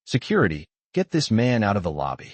"Security, get this man out of the lobby."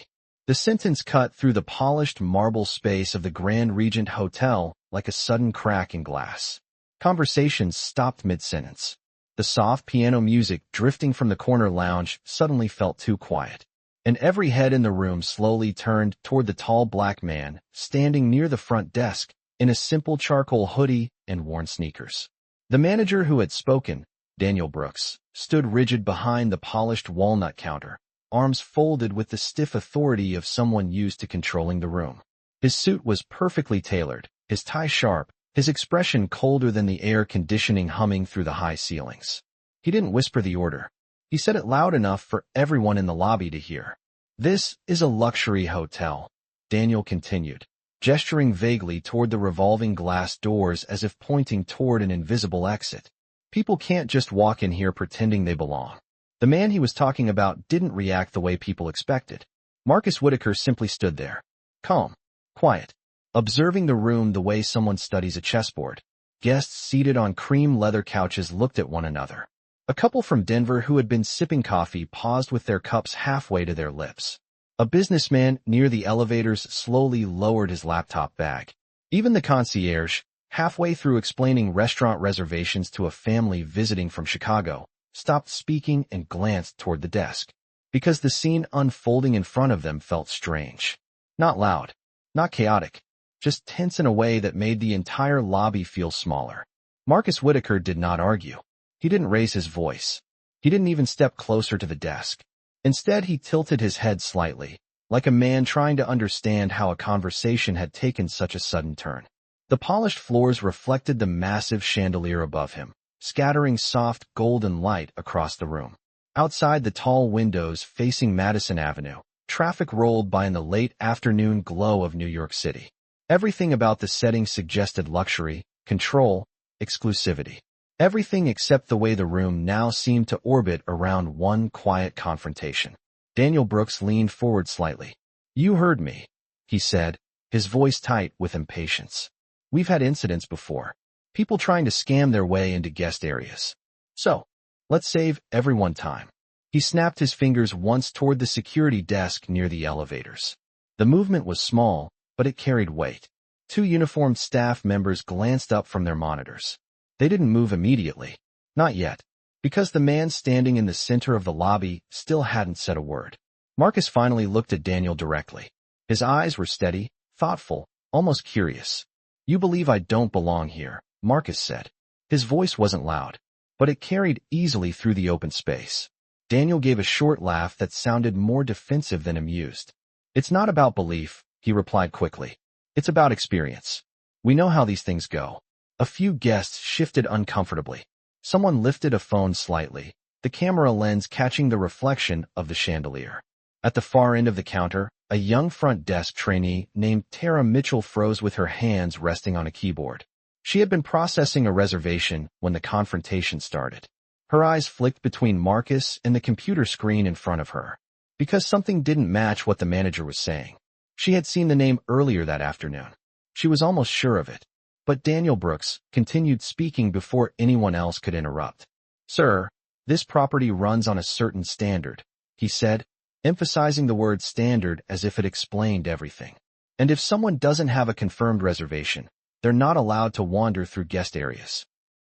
The sentence cut through the polished marble space of the Grand Regent Hotel like a sudden crack in glass. Conversations stopped mid-sentence. The soft piano music drifting from the corner lounge suddenly felt too quiet, and every head in the room slowly turned toward the tall black man standing near the front desk in a simple charcoal hoodie and worn sneakers. The manager who had spoken, Daniel Brooks, stood rigid behind the polished walnut counter, arms folded with the stiff authority of someone used to controlling the room. His suit was perfectly tailored, his tie sharp, his expression colder than the air conditioning humming through the high ceilings. He didn't whisper the order. He said it loud enough for everyone in the lobby to hear. "This is a luxury hotel," Daniel continued, gesturing vaguely toward the revolving glass doors as if pointing toward an invisible exit. "People can't just walk in here pretending they belong." The man he was talking about didn't react the way people expected. Marcus Whitaker simply stood there, calm, quiet, observing the room the way someone studies a chessboard. Guests seated on cream leather couches looked at one another. A couple from Denver who had been sipping coffee paused with their cups halfway to their lips. A businessman near the elevators slowly lowered his laptop bag. Even the concierge, halfway through explaining restaurant reservations to a family visiting from Chicago, stopped speaking and glanced toward the desk, because the scene unfolding in front of them felt strange. Not loud, not chaotic, just tense in a way that made the entire lobby feel smaller. Marcus Whitaker did not argue. He didn't raise his voice. He didn't even step closer to the desk. Instead, he tilted his head slightly, like a man trying to understand how a conversation had taken such a sudden turn. The polished floors reflected the massive chandelier above him, scattering soft golden light across the room. Outside the tall windows facing Madison Avenue, traffic rolled by in the late afternoon glow of New York City. Everything about the setting suggested luxury, control, exclusivity. Everything except the way the room now seemed to orbit around one quiet confrontation. Daniel Brooks leaned forward slightly. "You heard me," he said, his voice tight with impatience. "We've had incidents before. People trying to scam their way into guest areas. So, let's save everyone time." He snapped his fingers once toward the security desk near the elevators. The movement was small, but it carried weight. Two uniformed staff members glanced up from their monitors. They didn't move immediately. Not yet, because the man standing in the center of the lobby still hadn't said a word. Marcus finally looked at Daniel directly. His eyes were steady, thoughtful, almost curious. "You believe I don't belong here," Marcus said. His voice wasn't loud, but it carried easily through the open space. Daniel gave a short laugh that sounded more defensive than amused. "It's not about belief," he replied quickly. "It's about experience. We know how these things go." A few guests shifted uncomfortably. Someone lifted a phone slightly, the camera lens catching the reflection of the chandelier. At the far end of the counter, a young front desk trainee named Tara Mitchell froze with her hands resting on a keyboard. She had been processing a reservation when the confrontation started. Her eyes flicked between Marcus and the computer screen in front of her, because something didn't match what the manager was saying. She had seen the name earlier that afternoon. She was almost sure of it. But Daniel Brooks continued speaking before anyone else could interrupt. "Sir, this property runs on a certain standard," he said, emphasizing the word standard as if it explained everything. "And if someone doesn't have a confirmed reservation, they're not allowed to wander through guest areas."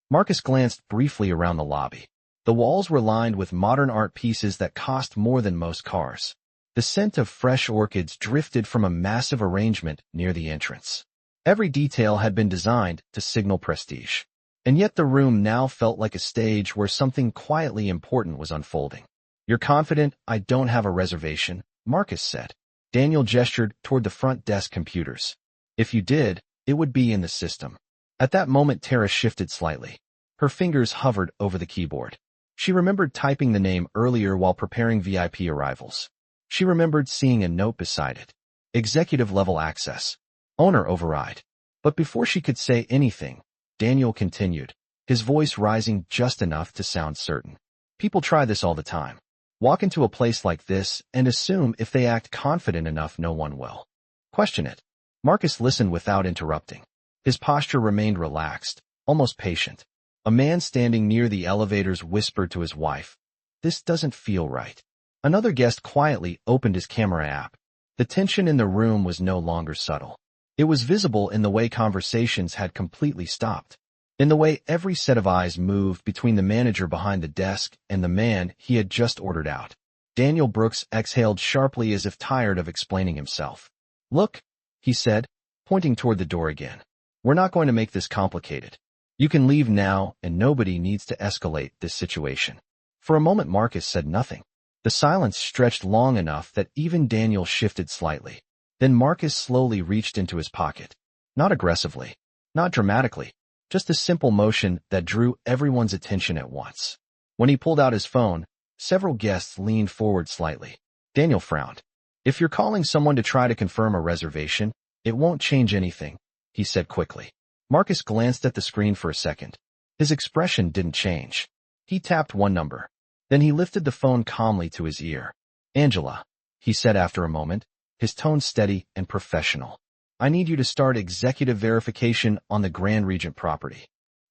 Marcus glanced briefly around the lobby. The walls were lined with modern art pieces that cost more than most cars. The scent of fresh orchids drifted from a massive arrangement near the entrance. Every detail had been designed to signal prestige. And yet the room now felt like a stage where something quietly important was unfolding. "You're confident I don't have a reservation?" Marcus said. Daniel gestured toward the front desk computers. "If you did, it would be in the system." At that moment Tara shifted slightly. Her fingers hovered over the keyboard. She remembered typing the name earlier while preparing VIP arrivals. She remembered seeing a note beside it. Executive-level access. Owner override. But before she could say anything, Daniel continued, his voice rising just enough to sound certain. "People try this all the time. Walk into a place like this and assume if they act confident enough no one will question it." Marcus listened without interrupting. His posture remained relaxed, almost patient. A man standing near the elevators whispered to his wife, "This doesn't feel right." Another guest quietly opened his camera app. The tension in the room was no longer subtle. It was visible in the way conversations had completely stopped, in the way every set of eyes moved between the manager behind the desk and the man he had just ordered out. Daniel Brooks exhaled sharply as if tired of explaining himself. "Look," he said, pointing toward the door again. "We're not going to make this complicated. You can leave now, and nobody needs to escalate this situation." For a moment Marcus said nothing. The silence stretched long enough that even Daniel shifted slightly. Then Marcus slowly reached into his pocket. Not aggressively, not dramatically, just a simple motion that drew everyone's attention at once. When he pulled out his phone, several guests leaned forward slightly. Daniel frowned. "If you're calling someone to try to confirm a reservation, it won't change anything," he said quickly. Marcus glanced at the screen for a second. His expression didn't change. He tapped one number. Then he lifted the phone calmly to his ear. "Angela," he said after a moment, his tone steady and professional. "I need you to start executive verification on the Grand Regent property."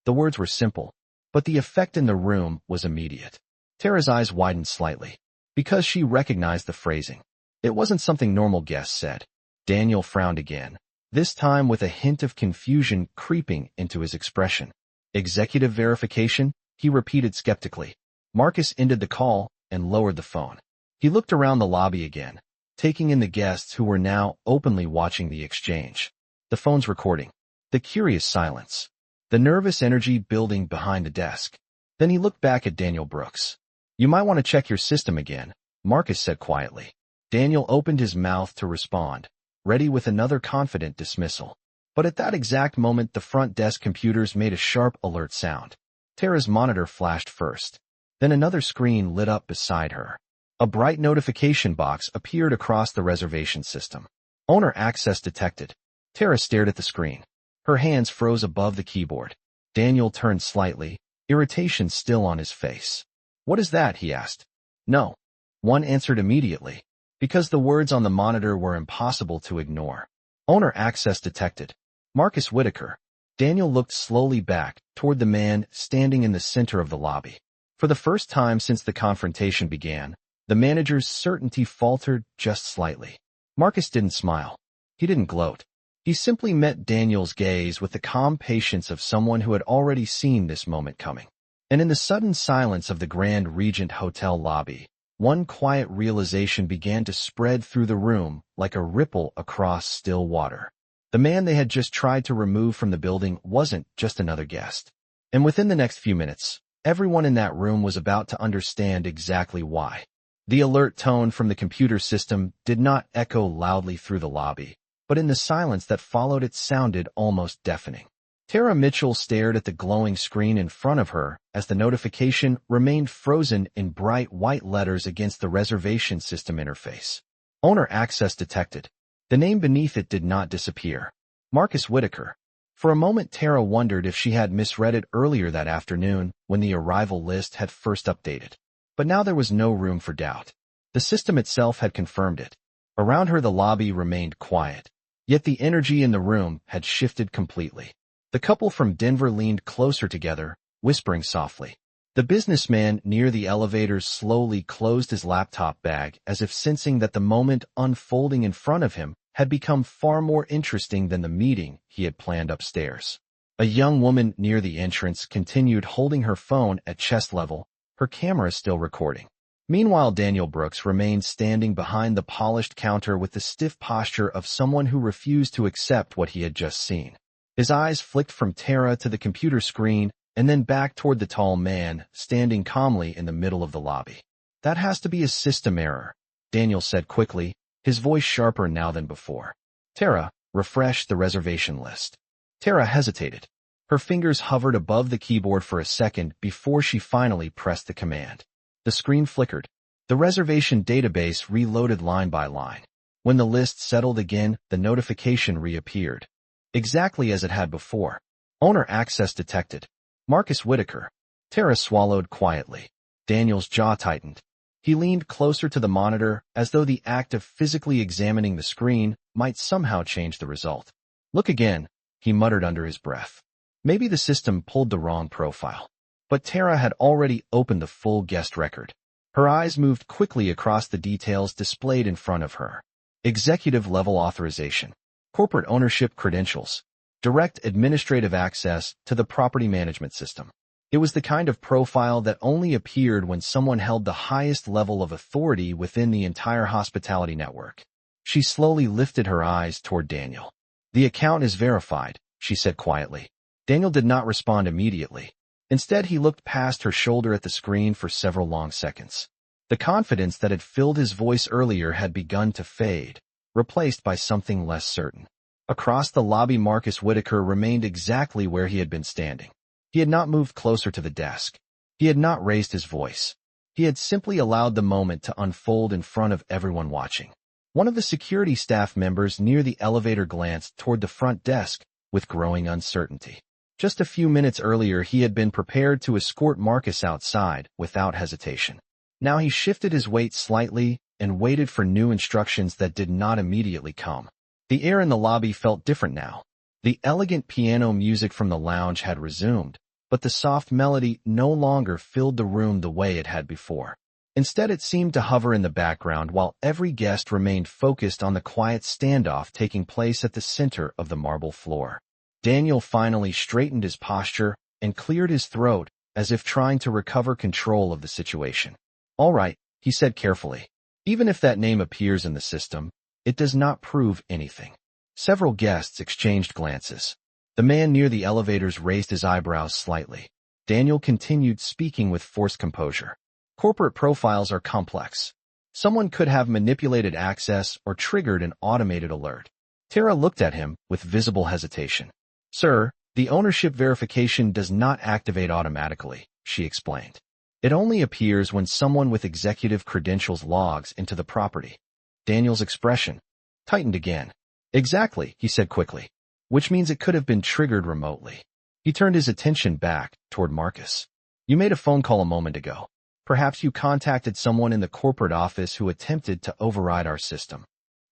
The words were simple, but the effect in the room was immediate. Tara's eyes widened slightly, because she recognized the phrasing. It wasn't something normal guests said. Daniel frowned again, this time with a hint of confusion creeping into his expression. "Executive verification?" he repeated skeptically. Marcus ended the call and lowered the phone. He looked around the lobby again, taking in the guests who were now openly watching the exchange. The phone's recording. The curious silence. The nervous energy building behind the desk. Then he looked back at Daniel Brooks. "You might want to check your system again," Marcus said quietly. Daniel opened his mouth to respond, ready with another confident dismissal. But at that exact moment the front desk computers made a sharp alert sound. Tara's monitor flashed first. Then another screen lit up beside her. A bright notification box appeared across the reservation system. "Owner access detected." Tara stared at the screen. Her hands froze above the keyboard. Daniel turned slightly, irritation still on his face. "What is that?" he asked. "No." One answered immediately, because the words on the monitor were impossible to ignore. "Owner access detected. Marcus Whitaker." Daniel looked slowly back toward the man standing in the center of the lobby. For the first time since the confrontation began, the manager's certainty faltered just slightly. Marcus didn't smile. He didn't gloat. He simply met Daniel's gaze with the calm patience of someone who had already seen this moment coming. And in the sudden silence of the Grand Regent Hotel lobby, one quiet realization began to spread through the room like a ripple across still water. The man they had just tried to remove from the building wasn't just another guest. And within the next few minutes, everyone in that room was about to understand exactly why. The alert tone from the computer system did not echo loudly through the lobby, but in the silence that followed it sounded almost deafening. Tara Mitchell stared at the glowing screen in front of her as the notification remained frozen in bright white letters against the reservation system interface. "Owner access detected." The name beneath it did not disappear. Marcus Whitaker. For a moment Tara wondered if she had misread it earlier that afternoon when the arrival list had first updated. But now there was no room for doubt. The system itself had confirmed it. Around her the lobby remained quiet, yet the energy in the room had shifted completely. The couple from Denver leaned closer together, whispering softly. The businessman near the elevators slowly closed his laptop bag as if sensing that the moment unfolding in front of him had become far more interesting than the meeting he had planned upstairs. A young woman near the entrance continued holding her phone at chest level, her camera still recording. Meanwhile, Daniel Brooks remained standing behind the polished counter with the stiff posture of someone who refused to accept what he had just seen. His eyes flicked from Tara to the computer screen and then back toward the tall man standing calmly in the middle of the lobby. "That has to be a system error," Daniel said quickly, his voice sharper now than before. "Tara, refresh the reservation list." Tara hesitated. Her fingers hovered above the keyboard for a second before she finally pressed the command. The screen flickered. The reservation database reloaded line by line. When the list settled again, the notification reappeared. Exactly as it had before. "Owner access detected. Marcus Whitaker." Tara swallowed quietly. Daniel's jaw tightened. He leaned closer to the monitor as though the act of physically examining the screen might somehow change the result. "Look again," he muttered under his breath. Maybe the system pulled the wrong profile. But Tara had already opened the full guest record. Her eyes moved quickly across the details displayed in front of her. Executive-level authorization, corporate ownership credentials, direct administrative access to the property management system. It was the kind of profile that only appeared when someone held the highest level of authority within the entire hospitality network. She slowly lifted her eyes toward Daniel. "The account is verified," she said quietly. Daniel did not respond immediately. Instead, he looked past her shoulder at the screen for several long seconds. The confidence that had filled his voice earlier had begun to fade, replaced by something less certain. Across the lobby, Marcus Whitaker remained exactly where he had been standing. He had not moved closer to the desk. He had not raised his voice. He had simply allowed the moment to unfold in front of everyone watching. One of the security staff members near the elevator glanced toward the front desk with growing uncertainty. Just a few minutes earlier, he had been prepared to escort Marcus outside without hesitation. Now he shifted his weight slightly and waited for new instructions that did not immediately come. The air in the lobby felt different now. The elegant piano music from the lounge had resumed, but the soft melody no longer filled the room the way it had before. Instead, it seemed to hover in the background while every guest remained focused on the quiet standoff taking place at the center of the marble floor. Daniel finally straightened his posture and cleared his throat as if trying to recover control of the situation. "All right," he said carefully. "Even if that name appears in the system, it does not prove anything." Several guests exchanged glances. The man near the elevators raised his eyebrows slightly. Daniel continued, speaking with forced composure. "Corporate profiles are complex. Someone could have manipulated access or triggered an automated alert." Tara looked at him with visible hesitation. "Sir, the ownership verification does not activate automatically," she explained. "It only appears when someone with executive credentials logs into the property." Daniel's expression tightened again. "Exactly," he said quickly, "which means it could have been triggered remotely." He turned his attention back toward Marcus. "You made a phone call a moment ago. Perhaps you contacted someone in the corporate office who attempted to override our system."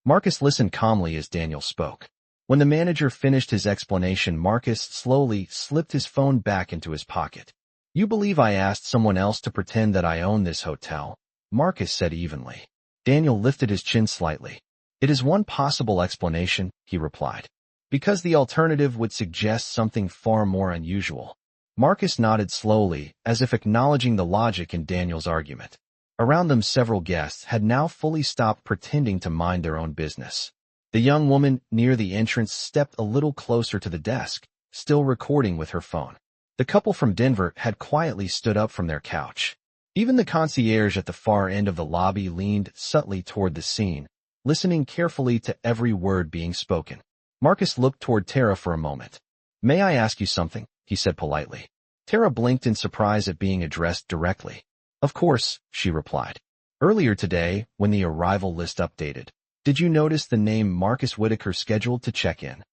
Marcus listened calmly as Daniel spoke. When the manager finished his explanation, Marcus slowly slipped his phone back into his pocket. "You believe I asked someone else to pretend that I own this hotel?" Marcus said evenly. Daniel lifted his chin slightly. "It is one possible explanation," he replied, "because the alternative would suggest something far more unusual." Marcus nodded slowly, as if acknowledging the logic in Daniel's argument. Around them, several guests had now fully stopped pretending to mind their own business. The young woman near the entrance stepped a little closer to the desk, still recording with her phone. The couple from Denver had quietly stood up from their couch. Even the concierge at the far end of the lobby leaned subtly toward the scene, listening carefully to every word being spoken. Marcus looked toward Tara for a moment. "May I ask you something?" he said politely. Tara blinked in surprise at being addressed directly. "Of course," she replied. "Earlier today, when the arrival list updated, did you notice the name Marcus Whitaker scheduled to check in?"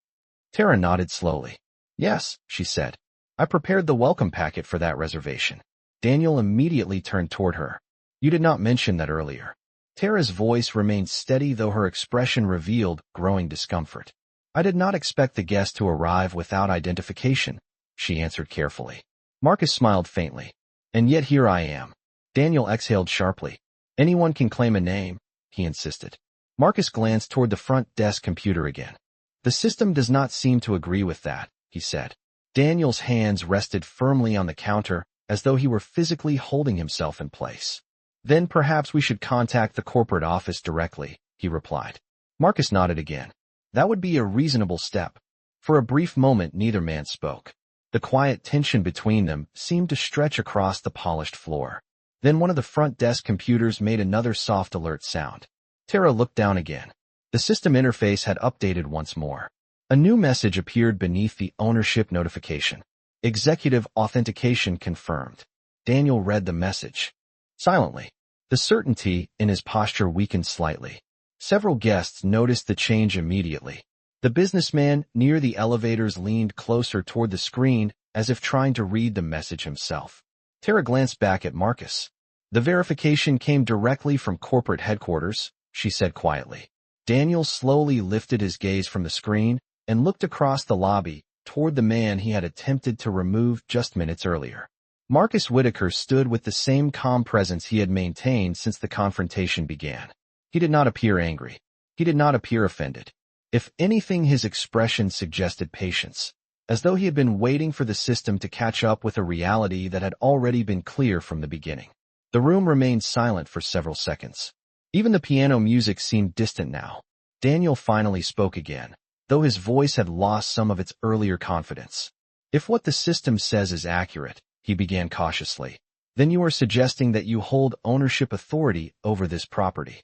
Tara nodded slowly. "Yes," she said. "I prepared the welcome packet for that reservation." Daniel immediately turned toward her. "You did not mention that earlier." Tara's voice remained steady, though her expression revealed growing discomfort. "I did not expect the guest to arrive without identification," she answered carefully. Marcus smiled faintly. "And yet here I am." Daniel exhaled sharply. "Anyone can claim a name," he insisted. Marcus glanced toward the front desk computer again. "The system does not seem to agree with that," he said. Daniel's hands rested firmly on the counter, as though he were physically holding himself in place. "Then perhaps we should contact the corporate office directly," he replied. Marcus nodded again. "That would be a reasonable step." For a brief moment, neither man spoke. The quiet tension between them seemed to stretch across the polished floor. Then one of the front desk computers made another soft alert sound. Tara looked down again. The system interface had updated once more. A new message appeared beneath the ownership notification. "Executive authentication confirmed." Daniel read the message silently. The certainty in his posture weakened slightly. Several guests noticed the change immediately. The businessman near the elevators leaned closer toward the screen, as if trying to read the message himself. Tara glanced back at Marcus. "The verification came directly from corporate headquarters," she said quietly. Daniel slowly lifted his gaze from the screen and looked across the lobby toward the man he had attempted to remove just minutes earlier. Marcus Whitaker stood with the same calm presence he had maintained since the confrontation began. He did not appear angry. He did not appear offended. If anything, his expression suggested patience, as though he had been waiting for the system to catch up with a reality that had already been clear from the beginning. The room remained silent for several seconds. Even the piano music seemed distant now. Daniel finally spoke again, though his voice had lost some of its earlier confidence. "If what the system says is accurate," he began cautiously, "then you are suggesting that you hold ownership authority over this property."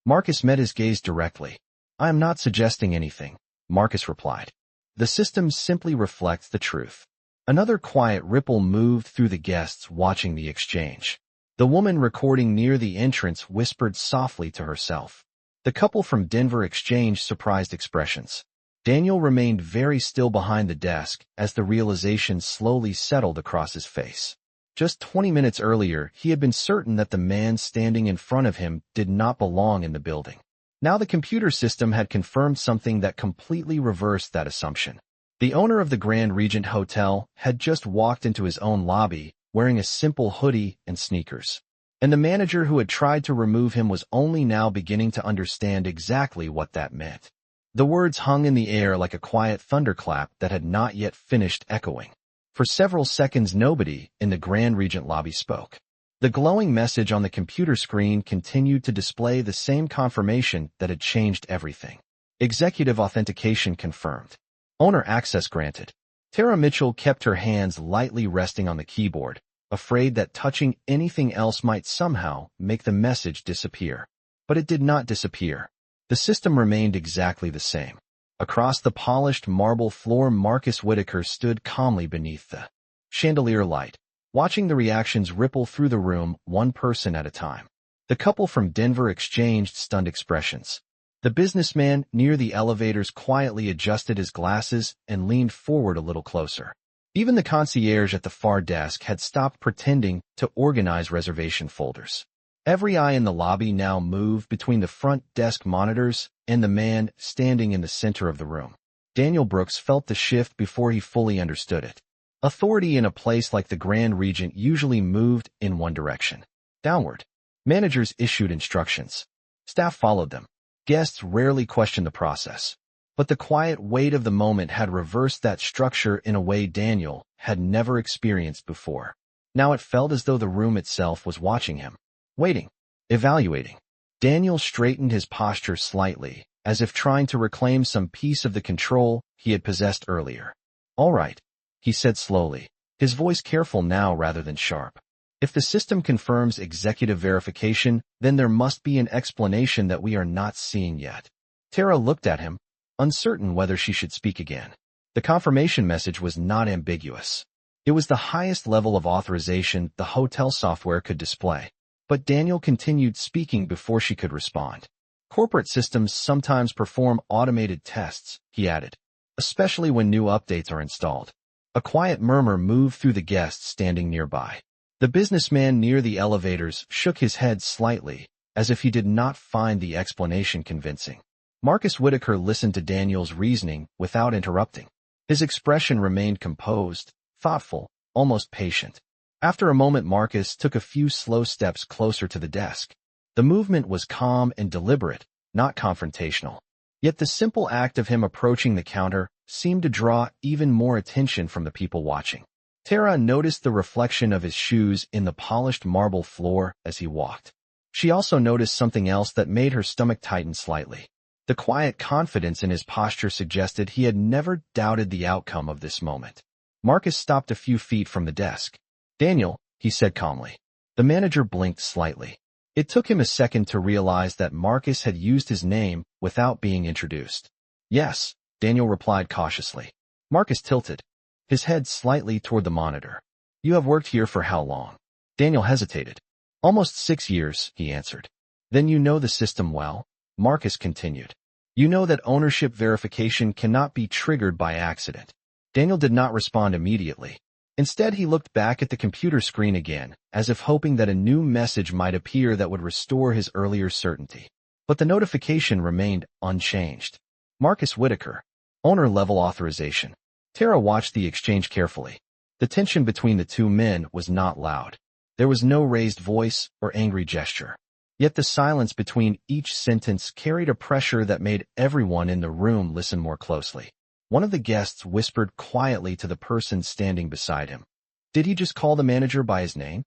Marcus met his gaze directly. "I am not suggesting anything," Marcus replied. "The system simply reflects the truth." Another quiet ripple moved through the guests watching the exchange. The woman recording near the entrance whispered softly to herself. The couple from Denver exchanged surprised expressions. Daniel remained very still behind the desk as the realization slowly settled across his face. Just 20 minutes earlier, he had been certain that the man standing in front of him did not belong in the building. Now the computer system had confirmed something that completely reversed that assumption. The owner of the Grand Regent Hotel had just walked into his own lobby, wearing a simple hoodie and sneakers. And the manager who had tried to remove him was only now beginning to understand exactly what that meant. The words hung in the air like a quiet thunderclap that had not yet finished echoing. For several seconds nobody in the Grand Regent lobby spoke. The glowing message on the computer screen continued to display the same confirmation that had changed everything. Executive authentication confirmed. Owner access granted. Tara Mitchell kept her hands lightly resting on the keyboard, afraid that touching anything else might somehow make the message disappear. But it did not disappear. The system remained exactly the same. Across the polished marble floor, Marcus Whitaker stood calmly beneath the chandelier light, watching the reactions ripple through the room one person at a time. The couple from Denver exchanged stunned expressions. The businessman near the elevators quietly adjusted his glasses and leaned forward a little closer. Even the concierge at the far desk had stopped pretending to organize reservation folders. Every eye in the lobby now moved between the front desk monitors and the man standing in the center of the room. Daniel Brooks felt the shift before he fully understood it. Authority in a place like the Grand Regent usually moved in one direction, downward. Managers issued instructions. Staff followed them. Guests rarely questioned the process. But the quiet weight of the moment had reversed that structure in a way Daniel had never experienced before. Now it felt as though the room itself was watching him, waiting, evaluating. Daniel straightened his posture slightly, as if trying to reclaim some piece of the control he had possessed earlier. "All right," he said slowly, his voice careful now rather than sharp. "If the system confirms executive verification, then there must be an explanation that we are not seeing yet." Tara looked at him, uncertain whether she should speak again. The confirmation message was not ambiguous. It was the highest level of authorization the hotel software could display. But Daniel continued speaking before she could respond. "Corporate systems sometimes perform automated tests," he added, "especially when new updates are installed." A quiet murmur moved through the guests standing nearby. The businessman near the elevators shook his head slightly, as if he did not find the explanation convincing. Marcus Whitaker listened to Daniel's reasoning without interrupting. His expression remained composed, thoughtful, almost patient. After a moment, Marcus took a few slow steps closer to the desk. The movement was calm and deliberate, not confrontational. Yet the simple act of him approaching the counter seemed to draw even more attention from the people watching. Tara noticed the reflection of his shoes in the polished marble floor as he walked. She also noticed something else that made her stomach tighten slightly. The quiet confidence in his posture suggested he had never doubted the outcome of this moment. Marcus stopped a few feet from the desk. "Daniel," he said calmly. The manager blinked slightly. It took him a second to realize that Marcus had used his name without being introduced. "Yes," Daniel replied cautiously. Marcus tilted, his head slightly toward the monitor. "You have worked here for how long?" Daniel hesitated. "Almost 6 years," he answered. "Then you know the system well?" Marcus continued. "You know that ownership verification cannot be triggered by accident." Daniel did not respond immediately. Instead, he looked back at the computer screen again, as if hoping that a new message might appear that would restore his earlier certainty. But the notification remained unchanged. "Marcus Whitaker, owner-level authorization." Tara watched the exchange carefully. The tension between the two men was not loud. There was no raised voice or angry gesture. Yet the silence between each sentence carried a pressure that made everyone in the room listen more closely. One of the guests whispered quietly to the person standing beside him. "Did he just call the manager by his name?"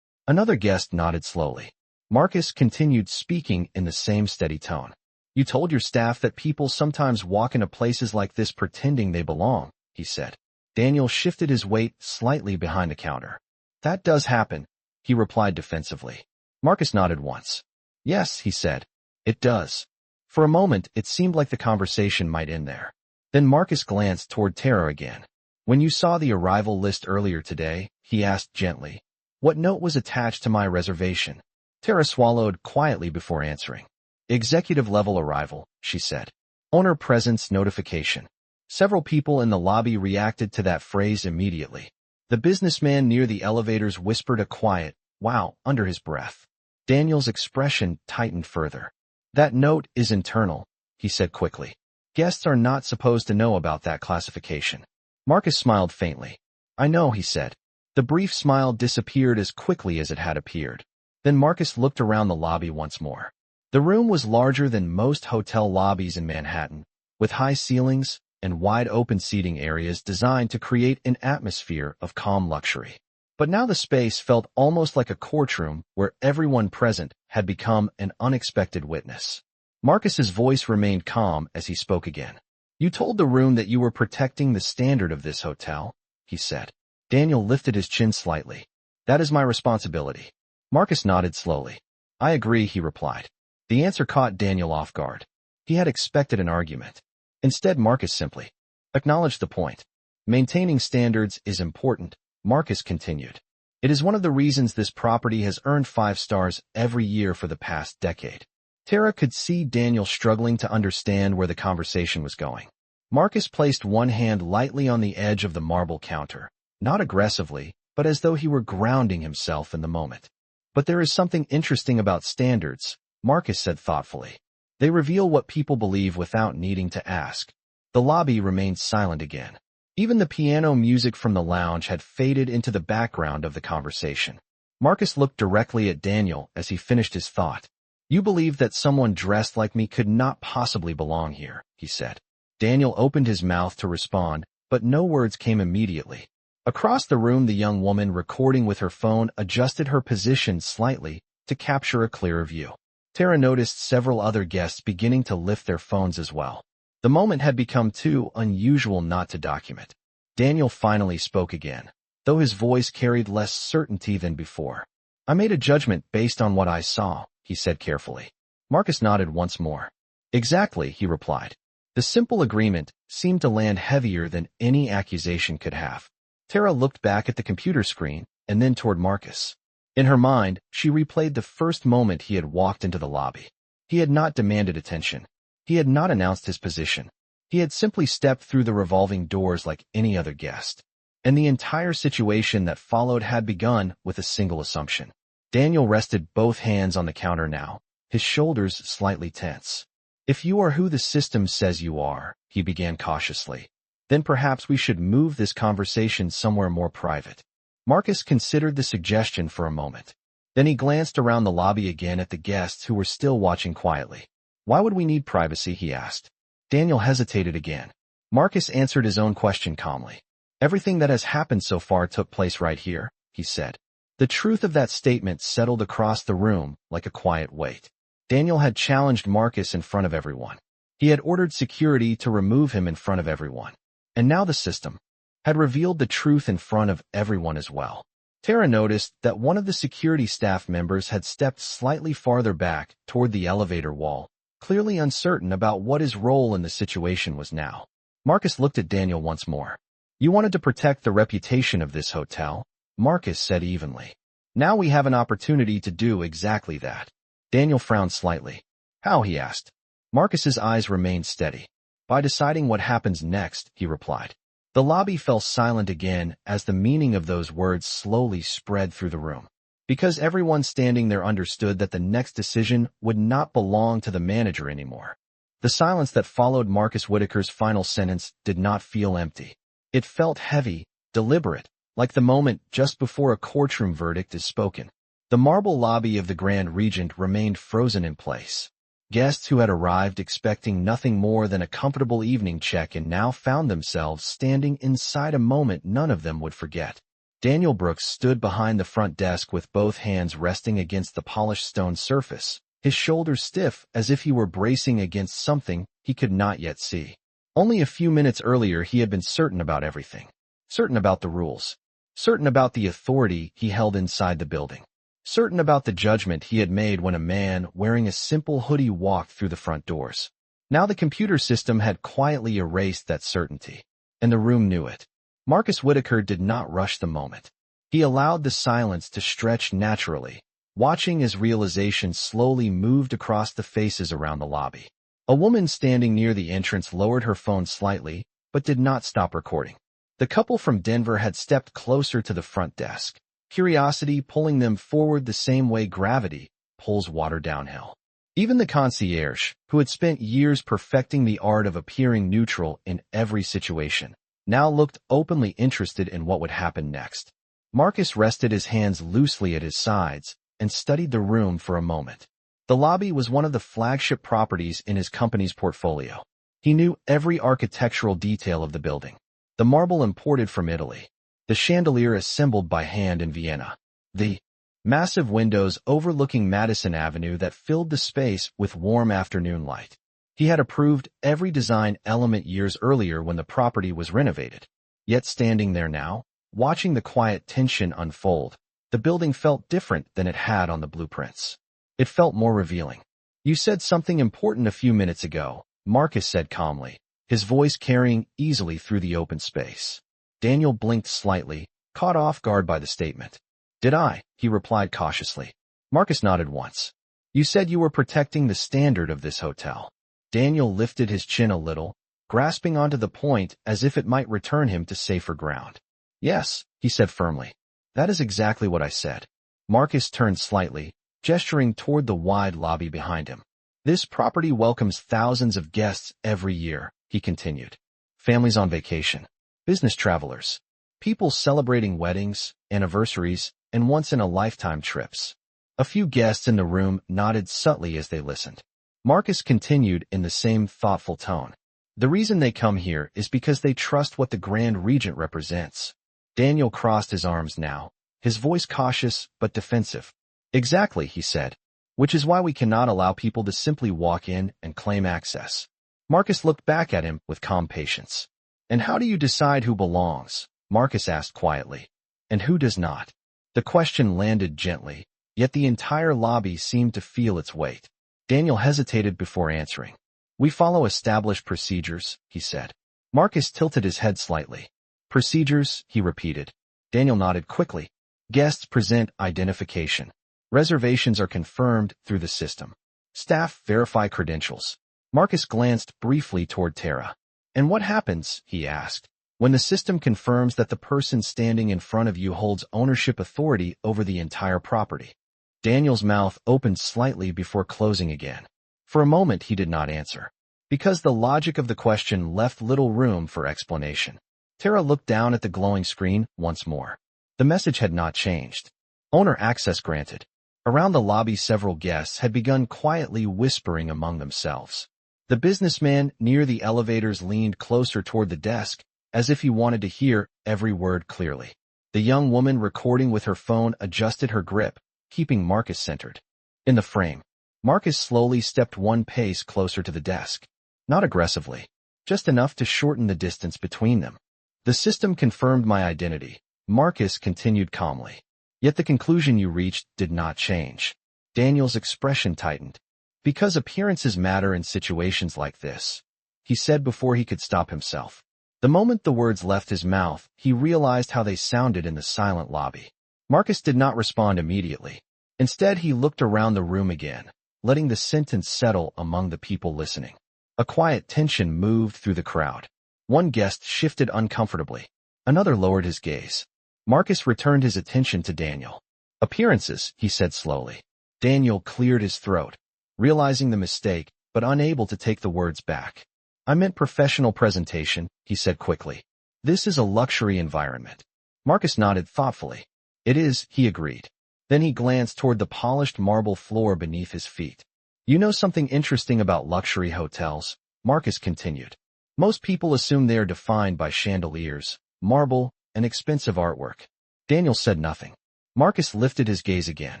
Another guest nodded slowly. Marcus continued speaking in the same steady tone. "You told your staff that people sometimes walk into places like this pretending they belong," he said. Daniel shifted his weight slightly behind the counter. "That does happen," he replied defensively. Marcus nodded once. "Yes," he said, "it does." For a moment, it seemed like the conversation might end there. Then Marcus glanced toward Tara again. "When you saw the arrival list earlier today," he asked gently, "what note was attached to my reservation?" Tara swallowed quietly before answering. "Executive-level arrival," she said. "Owner presence notification." Several people in the lobby reacted to that phrase immediately. The businessman near the elevators whispered a quiet, "Wow," under his breath. Daniel's expression tightened further. "That note is internal," he said quickly. "Guests are not supposed to know about that classification." Marcus smiled faintly. "I know," he said. The brief smile disappeared as quickly as it had appeared. Then Marcus looked around the lobby once more. The room was larger than most hotel lobbies in Manhattan, with high ceilings and wide-open seating areas designed to create an atmosphere of calm luxury. But now the space felt almost like a courtroom where everyone present had become an unexpected witness. Marcus's voice remained calm as he spoke again. "You told the room that you were protecting the standard of this hotel," he said. Daniel lifted his chin slightly. "That is my responsibility." Marcus nodded slowly. "I agree," he replied. The answer caught Daniel off guard. He had expected an argument. Instead, Marcus simply acknowledged the point. "Maintaining standards is important," Marcus continued. "It is one of the reasons this property has earned 5 stars every year for the past decade." Tara could see Daniel struggling to understand where the conversation was going. Marcus placed one hand lightly on the edge of the marble counter, not aggressively, but as though he were grounding himself in the moment. "But there is something interesting about standards," Marcus said thoughtfully. "They reveal what people believe without needing to ask." The lobby remained silent again. Even the piano music from the lounge had faded into the background of the conversation. Marcus looked directly at Daniel as he finished his thought. "You believe that someone dressed like me could not possibly belong here," he said. Daniel opened his mouth to respond, but no words came immediately. Across the room, the young woman recording with her phone adjusted her position slightly to capture a clearer view. Tara noticed several other guests beginning to lift their phones as well. The moment had become too unusual not to document. Daniel finally spoke again, though his voice carried less certainty than before. "I made a judgment based on what I saw," he said carefully. Marcus nodded once more. "Exactly," he replied. The simple agreement seemed to land heavier than any accusation could have. Tara looked back at the computer screen and then toward Marcus. In her mind, she replayed the first moment he had walked into the lobby. He had not demanded attention. He had not announced his position. He had simply stepped through the revolving doors like any other guest. And the entire situation that followed had begun with a single assumption. Daniel rested both hands on the counter now, his shoulders slightly tense. "If you are who the system says you are," he began cautiously, "then perhaps we should move this conversation somewhere more private." Marcus considered the suggestion for a moment. Then he glanced around the lobby again at the guests who were still watching quietly. "Why would we need privacy?" he asked. Daniel hesitated again. Marcus answered his own question calmly. "Everything that has happened so far took place right here," he said. The truth of that statement settled across the room like a quiet weight. Daniel had challenged Marcus in front of everyone. He had ordered security to remove him in front of everyone. And now the system had revealed the truth in front of everyone as well. Tara noticed that one of the security staff members had stepped slightly farther back toward the elevator wall, clearly uncertain about what his role in the situation was now. Marcus looked at Daniel once more. "You wanted to protect the reputation of this hotel," Marcus said evenly. "Now we have an opportunity to do exactly that." Daniel frowned slightly. "How?" he asked. Marcus's eyes remained steady. "By deciding what happens next," he replied. The lobby fell silent again as the meaning of those words slowly spread through the room. Because everyone standing there understood that the next decision would not belong to the manager anymore. The silence that followed Marcus Whitaker's final sentence did not feel empty. It felt heavy, deliberate, like the moment just before a courtroom verdict is spoken. The marble lobby of the Grand Regent remained frozen in place. Guests who had arrived expecting nothing more than a comfortable evening check-in now found themselves standing inside a moment none of them would forget. Daniel Brooks stood behind the front desk with both hands resting against the polished stone surface, his shoulders stiff as if he were bracing against something he could not yet see. Only a few minutes earlier he had been certain about everything. Certain about the rules. Certain about the authority he held inside the building. Certain about the judgment he had made when a man wearing a simple hoodie walked through the front doors. Now the computer system had quietly erased that certainty, and the room knew it. Marcus Whitaker did not rush the moment. He allowed the silence to stretch naturally, watching as realization slowly moved across the faces around the lobby. A woman standing near the entrance lowered her phone slightly, but did not stop recording. The couple from Denver had stepped closer to the front desk, curiosity pulling them forward the same way gravity pulls water downhill. Even the concierge, who had spent years perfecting the art of appearing neutral in every situation, now looked openly interested in what would happen next. Marcus rested his hands loosely at his sides and studied the room for a moment. The lobby was one of the flagship properties in his company's portfolio. He knew every architectural detail of the building. The marble imported from Italy. The chandelier assembled by hand in Vienna. The massive windows overlooking Madison Avenue that filled the space with warm afternoon light. He had approved every design element years earlier when the property was renovated. Yet standing there now, watching the quiet tension unfold, the building felt different than it had on the blueprints. It felt more revealing. "You said something important a few minutes ago," Marcus said calmly, his voice carrying easily through the open space. Daniel blinked slightly, caught off guard by the statement. "Did I?" he replied cautiously. Marcus nodded once. "You said you were protecting the standard of this hotel." Daniel lifted his chin a little, grasping onto the point as if it might return him to safer ground. "Yes," he said firmly. "That is exactly what I said." Marcus turned slightly, gesturing toward the wide lobby behind him. "This property welcomes thousands of guests every year," he continued. "Families on vacation, business travelers, people celebrating weddings, anniversaries, and once-in-a-lifetime trips." A few guests in the room nodded subtly as they listened. Marcus continued in the same thoughtful tone. "The reason they come here is because they trust what the Grand Regent represents." Daniel crossed his arms now, his voice cautious but defensive. "Exactly," he said. "Which is why we cannot allow people to simply walk in and claim access." Marcus looked back at him with calm patience. "And how do you decide who belongs?" Marcus asked quietly. "And who does not?" The question landed gently, yet the entire lobby seemed to feel its weight. Daniel hesitated before answering. "We follow established procedures," he said. Marcus tilted his head slightly. "Procedures," he repeated. Daniel nodded quickly. "Guests present identification. Reservations are confirmed through the system. Staff verify credentials." Marcus glanced briefly toward Tara. "And what happens," he asked, "when the system confirms that the person standing in front of you holds ownership authority over the entire property?" Daniel's mouth opened slightly before closing again. For a moment he did not answer, because the logic of the question left little room for explanation. Tara looked down at the glowing screen once more. The message had not changed. Owner access granted. Around the lobby several guests had begun quietly whispering among themselves. The businessman near the elevators leaned closer toward the desk, as if he wanted to hear every word clearly. The young woman recording with her phone adjusted her grip, keeping Marcus centered. In the frame, Marcus slowly stepped one pace closer to the desk. Not aggressively, just enough to shorten the distance between them. "The system confirmed my identity," Marcus continued calmly. "Yet the conclusion you reached did not change." Daniel's expression tightened. "Because appearances matter in situations like this," he said before he could stop himself. The moment the words left his mouth, he realized how they sounded in the silent lobby. Marcus did not respond immediately. Instead, he looked around the room again, letting the sentence settle among the people listening. A quiet tension moved through the crowd. One guest shifted uncomfortably. Another lowered his gaze. Marcus returned his attention to Daniel. "Appearances," he said slowly. Daniel cleared his throat, realizing the mistake, but unable to take the words back. "I meant professional presentation," he said quickly. "This is a luxury environment. Marcus nodded thoughtfully. It is, he agreed. Then he glanced toward the polished marble floor beneath his feet. You know something interesting about luxury hotels? Marcus continued. Most people assume they are defined by chandeliers, marble, and expensive artwork. Daniel said nothing. Marcus lifted his gaze again.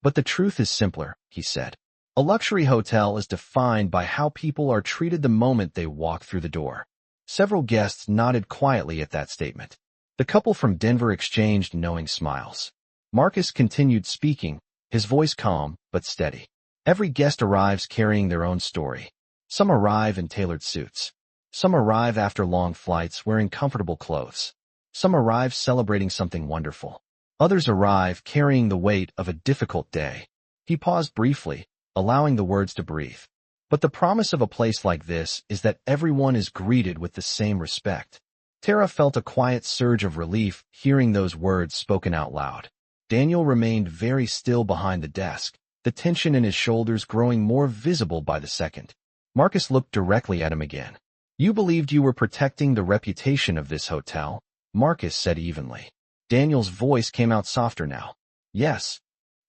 But the truth is simpler, he said. A luxury hotel is defined by how people are treated the moment they walk through the door. Several guests nodded quietly at that statement. The couple from Denver exchanged knowing smiles. Marcus continued speaking, his voice calm but steady. Every guest arrives carrying their own story. Some arrive in tailored suits. Some arrive after long flights wearing comfortable clothes. Some arrive celebrating something wonderful. Others arrive carrying the weight of a difficult day. He paused briefly, allowing the words to breathe. But the promise of a place like this is that everyone is greeted with the same respect. Tara felt a quiet surge of relief hearing those words spoken out loud. Daniel remained very still behind the desk, the tension in his shoulders growing more visible by the second. Marcus looked directly at him again. You believed you were protecting the reputation of this hotel, Marcus said evenly. Daniel's voice came out softer now. Yes.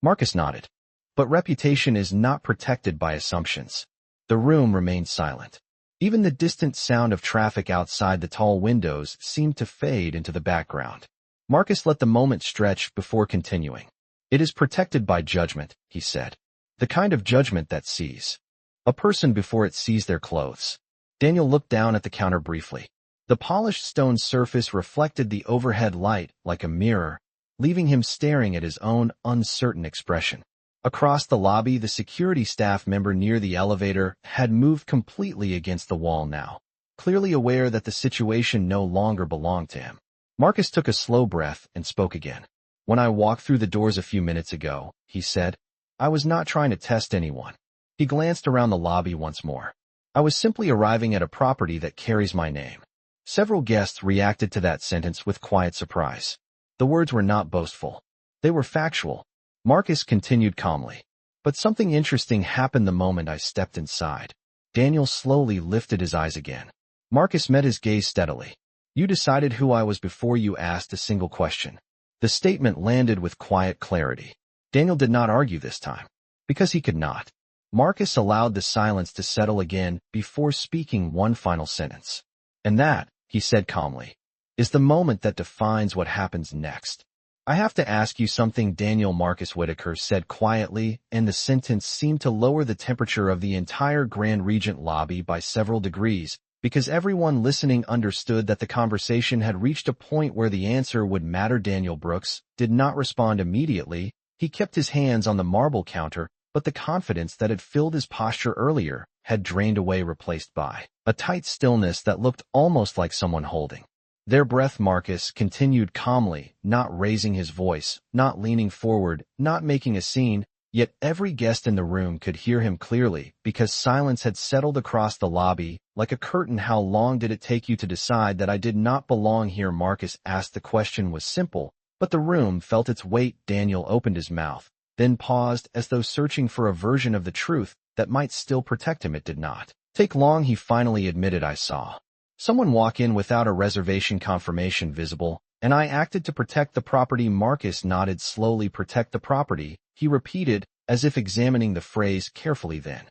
Marcus nodded. But reputation is not protected by assumptions. The room remained silent. Even the distant sound of traffic outside the tall windows seemed to fade into the background. Marcus let the moment stretch before continuing. It is protected by judgment, he said. The kind of judgment that sees a person before it sees their clothes. Daniel looked down at the counter briefly. The polished stone surface reflected the overhead light like a mirror, leaving him staring at his own uncertain expression. Across the lobby, the security staff member near the elevator had moved completely against the wall now, clearly aware that the situation no longer belonged to him. Marcus took a slow breath and spoke again. When I walked through the doors a few minutes ago, he said, I was not trying to test anyone. He glanced around the lobby once more. I was simply arriving at a property that carries my name. Several guests reacted to that sentence with quiet surprise. The words were not boastful. They were factual. Marcus continued calmly. But something interesting happened the moment I stepped inside. Daniel slowly lifted his eyes again. Marcus met his gaze steadily. You decided who I was before you asked a single question. The statement landed with quiet clarity. Daniel did not argue this time. Because he could not. Marcus allowed the silence to settle again before speaking one final sentence. And that, he said calmly, is the moment that defines what happens next. I have to ask you something, Daniel. Marcus Whitaker said quietly, and the sentence seemed to lower the temperature of the entire Grand Regent lobby by several degrees, because everyone listening understood that the conversation had reached a point where the answer would matter. Daniel Brooks did not respond immediately. He kept his hands on the marble counter, but the confidence that had filled his posture earlier had drained away, replaced by a tight stillness that looked almost like someone holding their breath. Marcus continued calmly, not raising his voice, not leaning forward, not making a scene, yet every guest in the room could hear him clearly because silence had settled across the lobby like a curtain. How long did it take you to decide that I did not belong here? Marcus asked. The question was simple, but the room felt its weight. Daniel opened his mouth, then paused as though searching for a version of the truth that might still protect him. It did not take long. He finally admitted, I saw someone walk in without a reservation confirmation visible, and I acted to protect the property. Marcus nodded slowly. Protect the property, he repeated, as if examining the phrase carefully. Then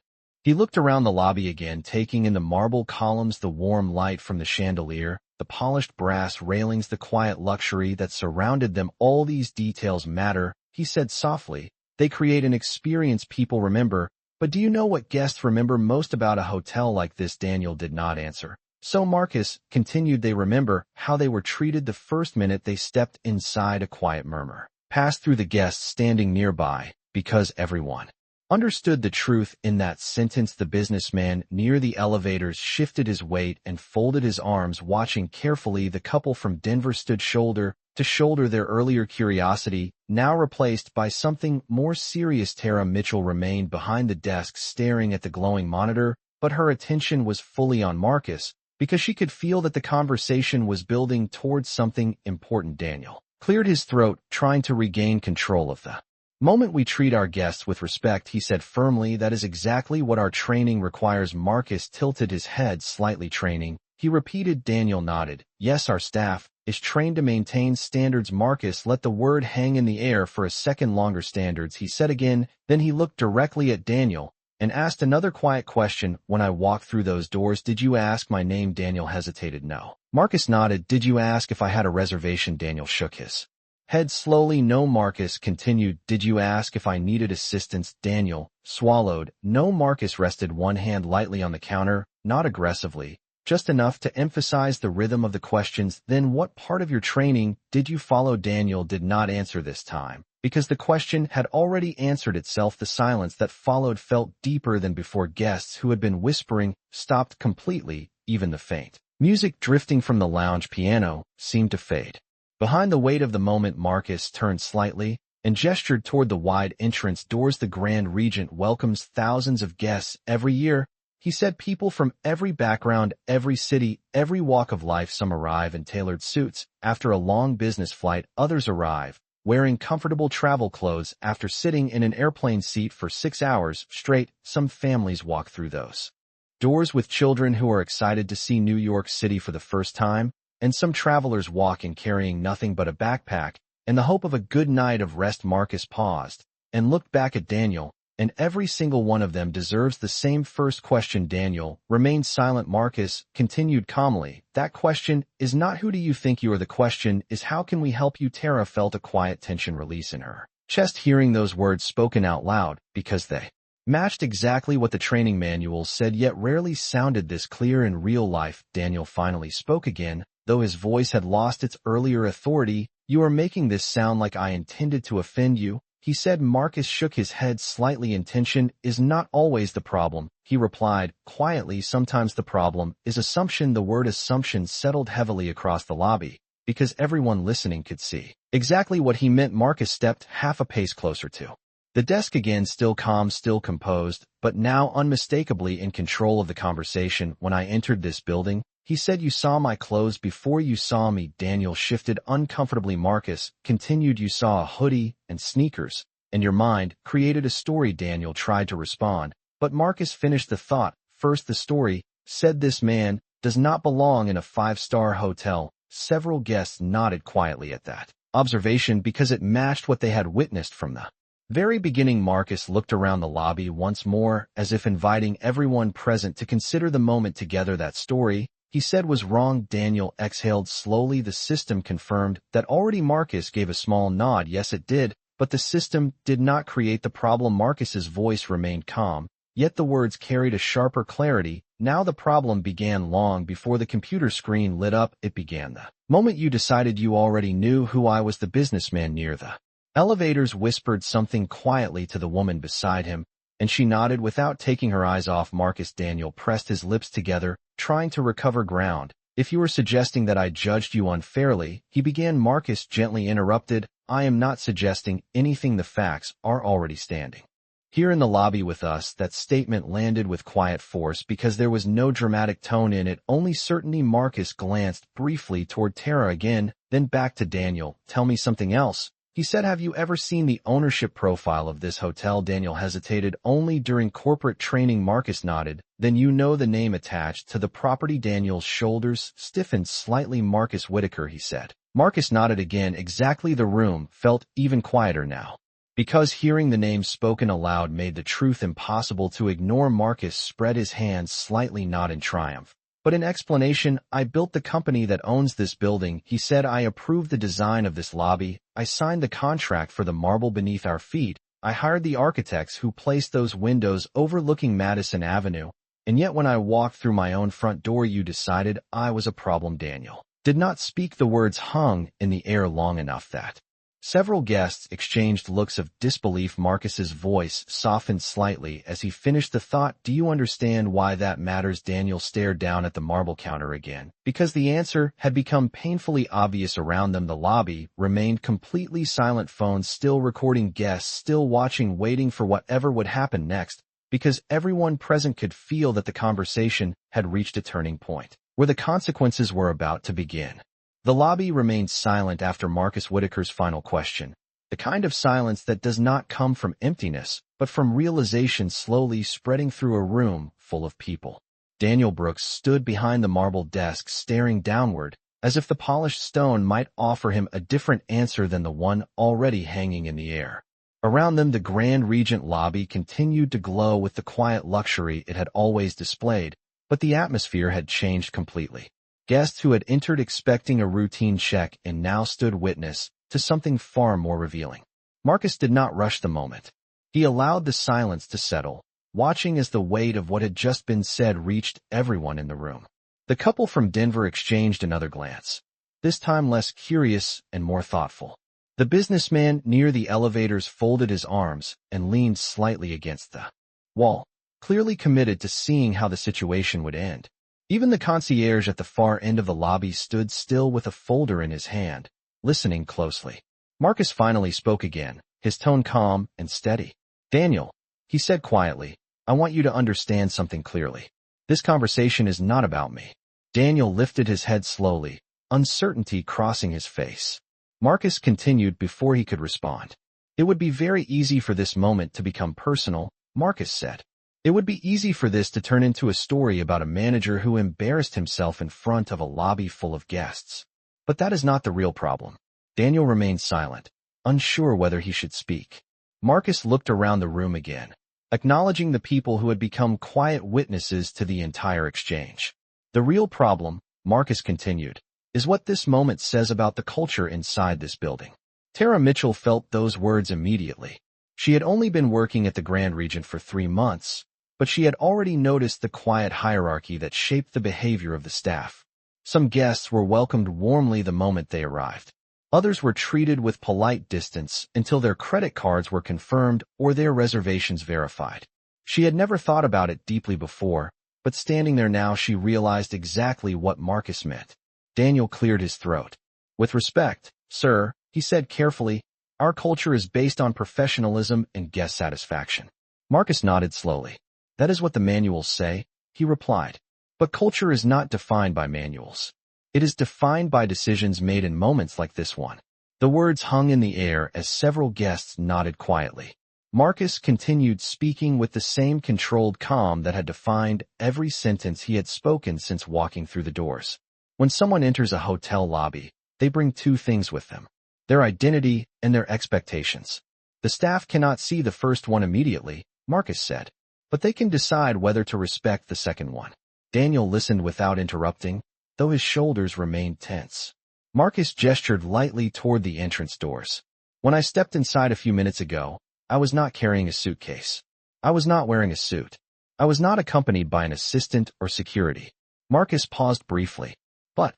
he looked around the lobby again, taking in the marble columns, the warm light from the chandelier, the polished brass railings, the quiet luxury that surrounded them. All these details matter, he said softly. They create an experience people remember. But do you know what guests remember most about a hotel like this? Daniel did not answer. So Marcus continued, they remember how they were treated the first minute they stepped inside. A quiet murmur passed through the guests standing nearby, because everyone understood the truth in that sentence. The businessman near the elevators shifted his weight and folded his arms, watching carefully. The couple from Denver stood shoulder to shoulder, their earlier curiosity now replaced by something more serious. Tara Mitchell remained behind the desk staring at the glowing monitor, but her attention was fully on Marcus, because she could feel that the conversation was building towards something important. Daniel cleared his throat, trying to regain control of the moment. We treat our guests with respect, he said firmly. That is exactly what our training requires. Marcus tilted his head slightly. Training, he repeated. Daniel nodded. Yes, our staff is trained to maintain standards. Marcus let the word hang in the air for a second longer. Standards, he said again. Then he looked directly at Daniel and asked another quiet question. When I walked through those doors, did you ask my name? Daniel hesitated. No. Marcus nodded. Did you ask if I had a reservation? Daniel shook his head slowly. No. Marcus continued. Did you ask if I needed assistance? Daniel swallowed. No. Marcus rested one hand lightly on the counter, not aggressively, just enough to emphasize the rhythm of the questions. Then what part of your training did you follow? Daniel did not answer this time, because the question had already answered itself. The silence that followed felt deeper than before. Guests who had been whispering stopped completely. Even the faint music drifting from the lounge piano seemed to fade. Behind the weight of the moment, Marcus turned slightly and gestured toward the wide entrance doors. The Grand Regent welcomes thousands of guests every year, he said. People from every background, every city, every walk of life. Some arrive in tailored suits after a long business flight. Others arrive wearing comfortable travel clothes after sitting in an airplane seat for 6 hours straight. Some families walk through those doors with children who are excited to see New York City for the first time, and some travelers walk in carrying nothing but a backpack in the hope of a good night of rest. Marcus paused and looked back at Daniel, and every single one of them deserves the same first question. Daniel remained silent. Marcus continued calmly. That question is not who do you think you are. The question is how can we help you? Tara felt a quiet tension release in her chest hearing those words spoken out loud, because they matched exactly what the training manuals said, yet rarely sounded this clear in real life. Daniel finally spoke again, though his voice had lost its earlier authority. You are making this sound like I intended to offend you, he said. Marcus shook his head slightly. Intention is not always the problem, he replied quietly. Sometimes the problem is assumption. The word assumption settled heavily across the lobby, because everyone listening could see exactly what he meant. Marcus stepped half a pace closer to the desk again, still calm, still composed, but now unmistakably in control of the conversation. When I entered this building, he said, you saw my clothes before you saw me. Daniel shifted uncomfortably. Marcus continued, you saw a hoodie and sneakers, and your mind created a story. Daniel tried to respond, but Marcus finished the thought. First, the story said this man does not belong in a 5-star hotel. Several guests nodded quietly at that observation because it matched what they had witnessed from the very beginning. Marcus looked around the lobby once more, as if inviting everyone present to consider the moment together. That story, he said, was wrong. Daniel exhaled slowly. The system confirmed that already. Marcus gave a small nod. Yes, it did, but the system did not create the problem. Marcus's voice remained calm, yet the words carried a sharper clarity. Now the problem began long before the computer screen lit up. It began the moment you decided you already knew who I was. The businessman near the elevators whispered something quietly to the woman beside him, and she nodded without taking her eyes off Marcus. Daniel pressed his lips together, trying to recover ground. If you were suggesting that I judged you unfairly, he began. Marcus gently interrupted. I am not suggesting anything. The facts are already standing here in the lobby with us. That statement landed with quiet force because there was no dramatic tone in it, only certainty. Marcus glanced briefly toward Tara again, then back to Daniel. Tell me something else, he said. Have you ever seen the ownership profile of this hotel? Daniel hesitated. Only during corporate training. Marcus nodded. Then you know the name attached to the property? Daniel's shoulders stiffened slightly. Marcus Whitaker, he said. Marcus nodded again. Exactly. The room felt even quieter now, because hearing the name spoken aloud made the truth impossible to ignore. Marcus spread his hands slightly, not in triumph, but in explanation. I built the company that owns this building, he said. I approved the design of this lobby. I signed the contract for the marble beneath our feet. I hired the architects who placed those windows overlooking Madison Avenue. And yet when I walked through my own front door, you decided I was a problem. Daniel did not speak. The words hung in the air long enough that several guests exchanged looks of disbelief. Marcus's voice softened slightly as he finished the thought. Do you understand why that matters? Daniel stared down at the marble counter again, because the answer had become painfully obvious around them. The lobby remained completely silent, phones still recording, guests still watching, waiting for whatever would happen next, because everyone present could feel that the conversation had reached a turning point, where the consequences were about to begin. The lobby remained silent after Marcus Whitaker's final question, the kind of silence that does not come from emptiness, but from realization slowly spreading through a room full of people. Daniel Brooks stood behind the marble desk, staring downward, as if the polished stone might offer him a different answer than the one already hanging in the air. Around them, the Grand Regent lobby continued to glow with the quiet luxury it had always displayed, but the atmosphere had changed completely. Guests who had entered expecting a routine check and now stood witness to something far more revealing. Marcus did not rush the moment. He allowed the silence to settle, watching as the weight of what had just been said reached everyone in the room. The couple from Denver exchanged another glance, this time less curious and more thoughtful. The businessman near the elevators folded his arms and leaned slightly against the wall, clearly committed to seeing how the situation would end. Even the concierge at the far end of the lobby stood still with a folder in his hand, listening closely. Marcus finally spoke again, his tone calm and steady. "Daniel," he said quietly, "I want you to understand something clearly. This conversation is not about me." Daniel lifted his head slowly, uncertainty crossing his face. Marcus continued before he could respond. "It would be very easy for this moment to become personal," Marcus said. "It would be easy for this to turn into a story about a manager who embarrassed himself in front of a lobby full of guests. But that is not the real problem." Daniel remained silent, unsure whether he should speak. Marcus looked around the room again, acknowledging the people who had become quiet witnesses to the entire exchange. "The real problem," Marcus continued, "is what this moment says about the culture inside this building." Tara Mitchell felt those words immediately. She had only been working at the Grand Regent for 3 months, but she had already noticed the quiet hierarchy that shaped the behavior of the staff. Some guests were welcomed warmly the moment they arrived. Others were treated with polite distance until their credit cards were confirmed or their reservations verified. She had never thought about it deeply before, but standing there now she realized exactly what Marcus meant. Daniel cleared his throat. "With respect, sir," he said carefully, "our culture is based on professionalism and guest satisfaction." Marcus nodded slowly. "That is what the manuals say," he replied. "But culture is not defined by manuals. It is defined by decisions made in moments like this one." The words hung in the air as several guests nodded quietly. Marcus continued speaking with the same controlled calm that had defined every sentence he had spoken since walking through the doors. When someone enters a hotel lobby, they bring 2 things with them: their identity and their expectations. The staff cannot see the first one immediately, Marcus said, but they can decide whether to respect the second one. Daniel listened without interrupting, though his shoulders remained tense. Marcus gestured lightly toward the entrance doors. "When I stepped inside a few minutes ago, I was not carrying a suitcase. I was not wearing a suit. I was not accompanied by an assistant or security." Marcus paused briefly. "But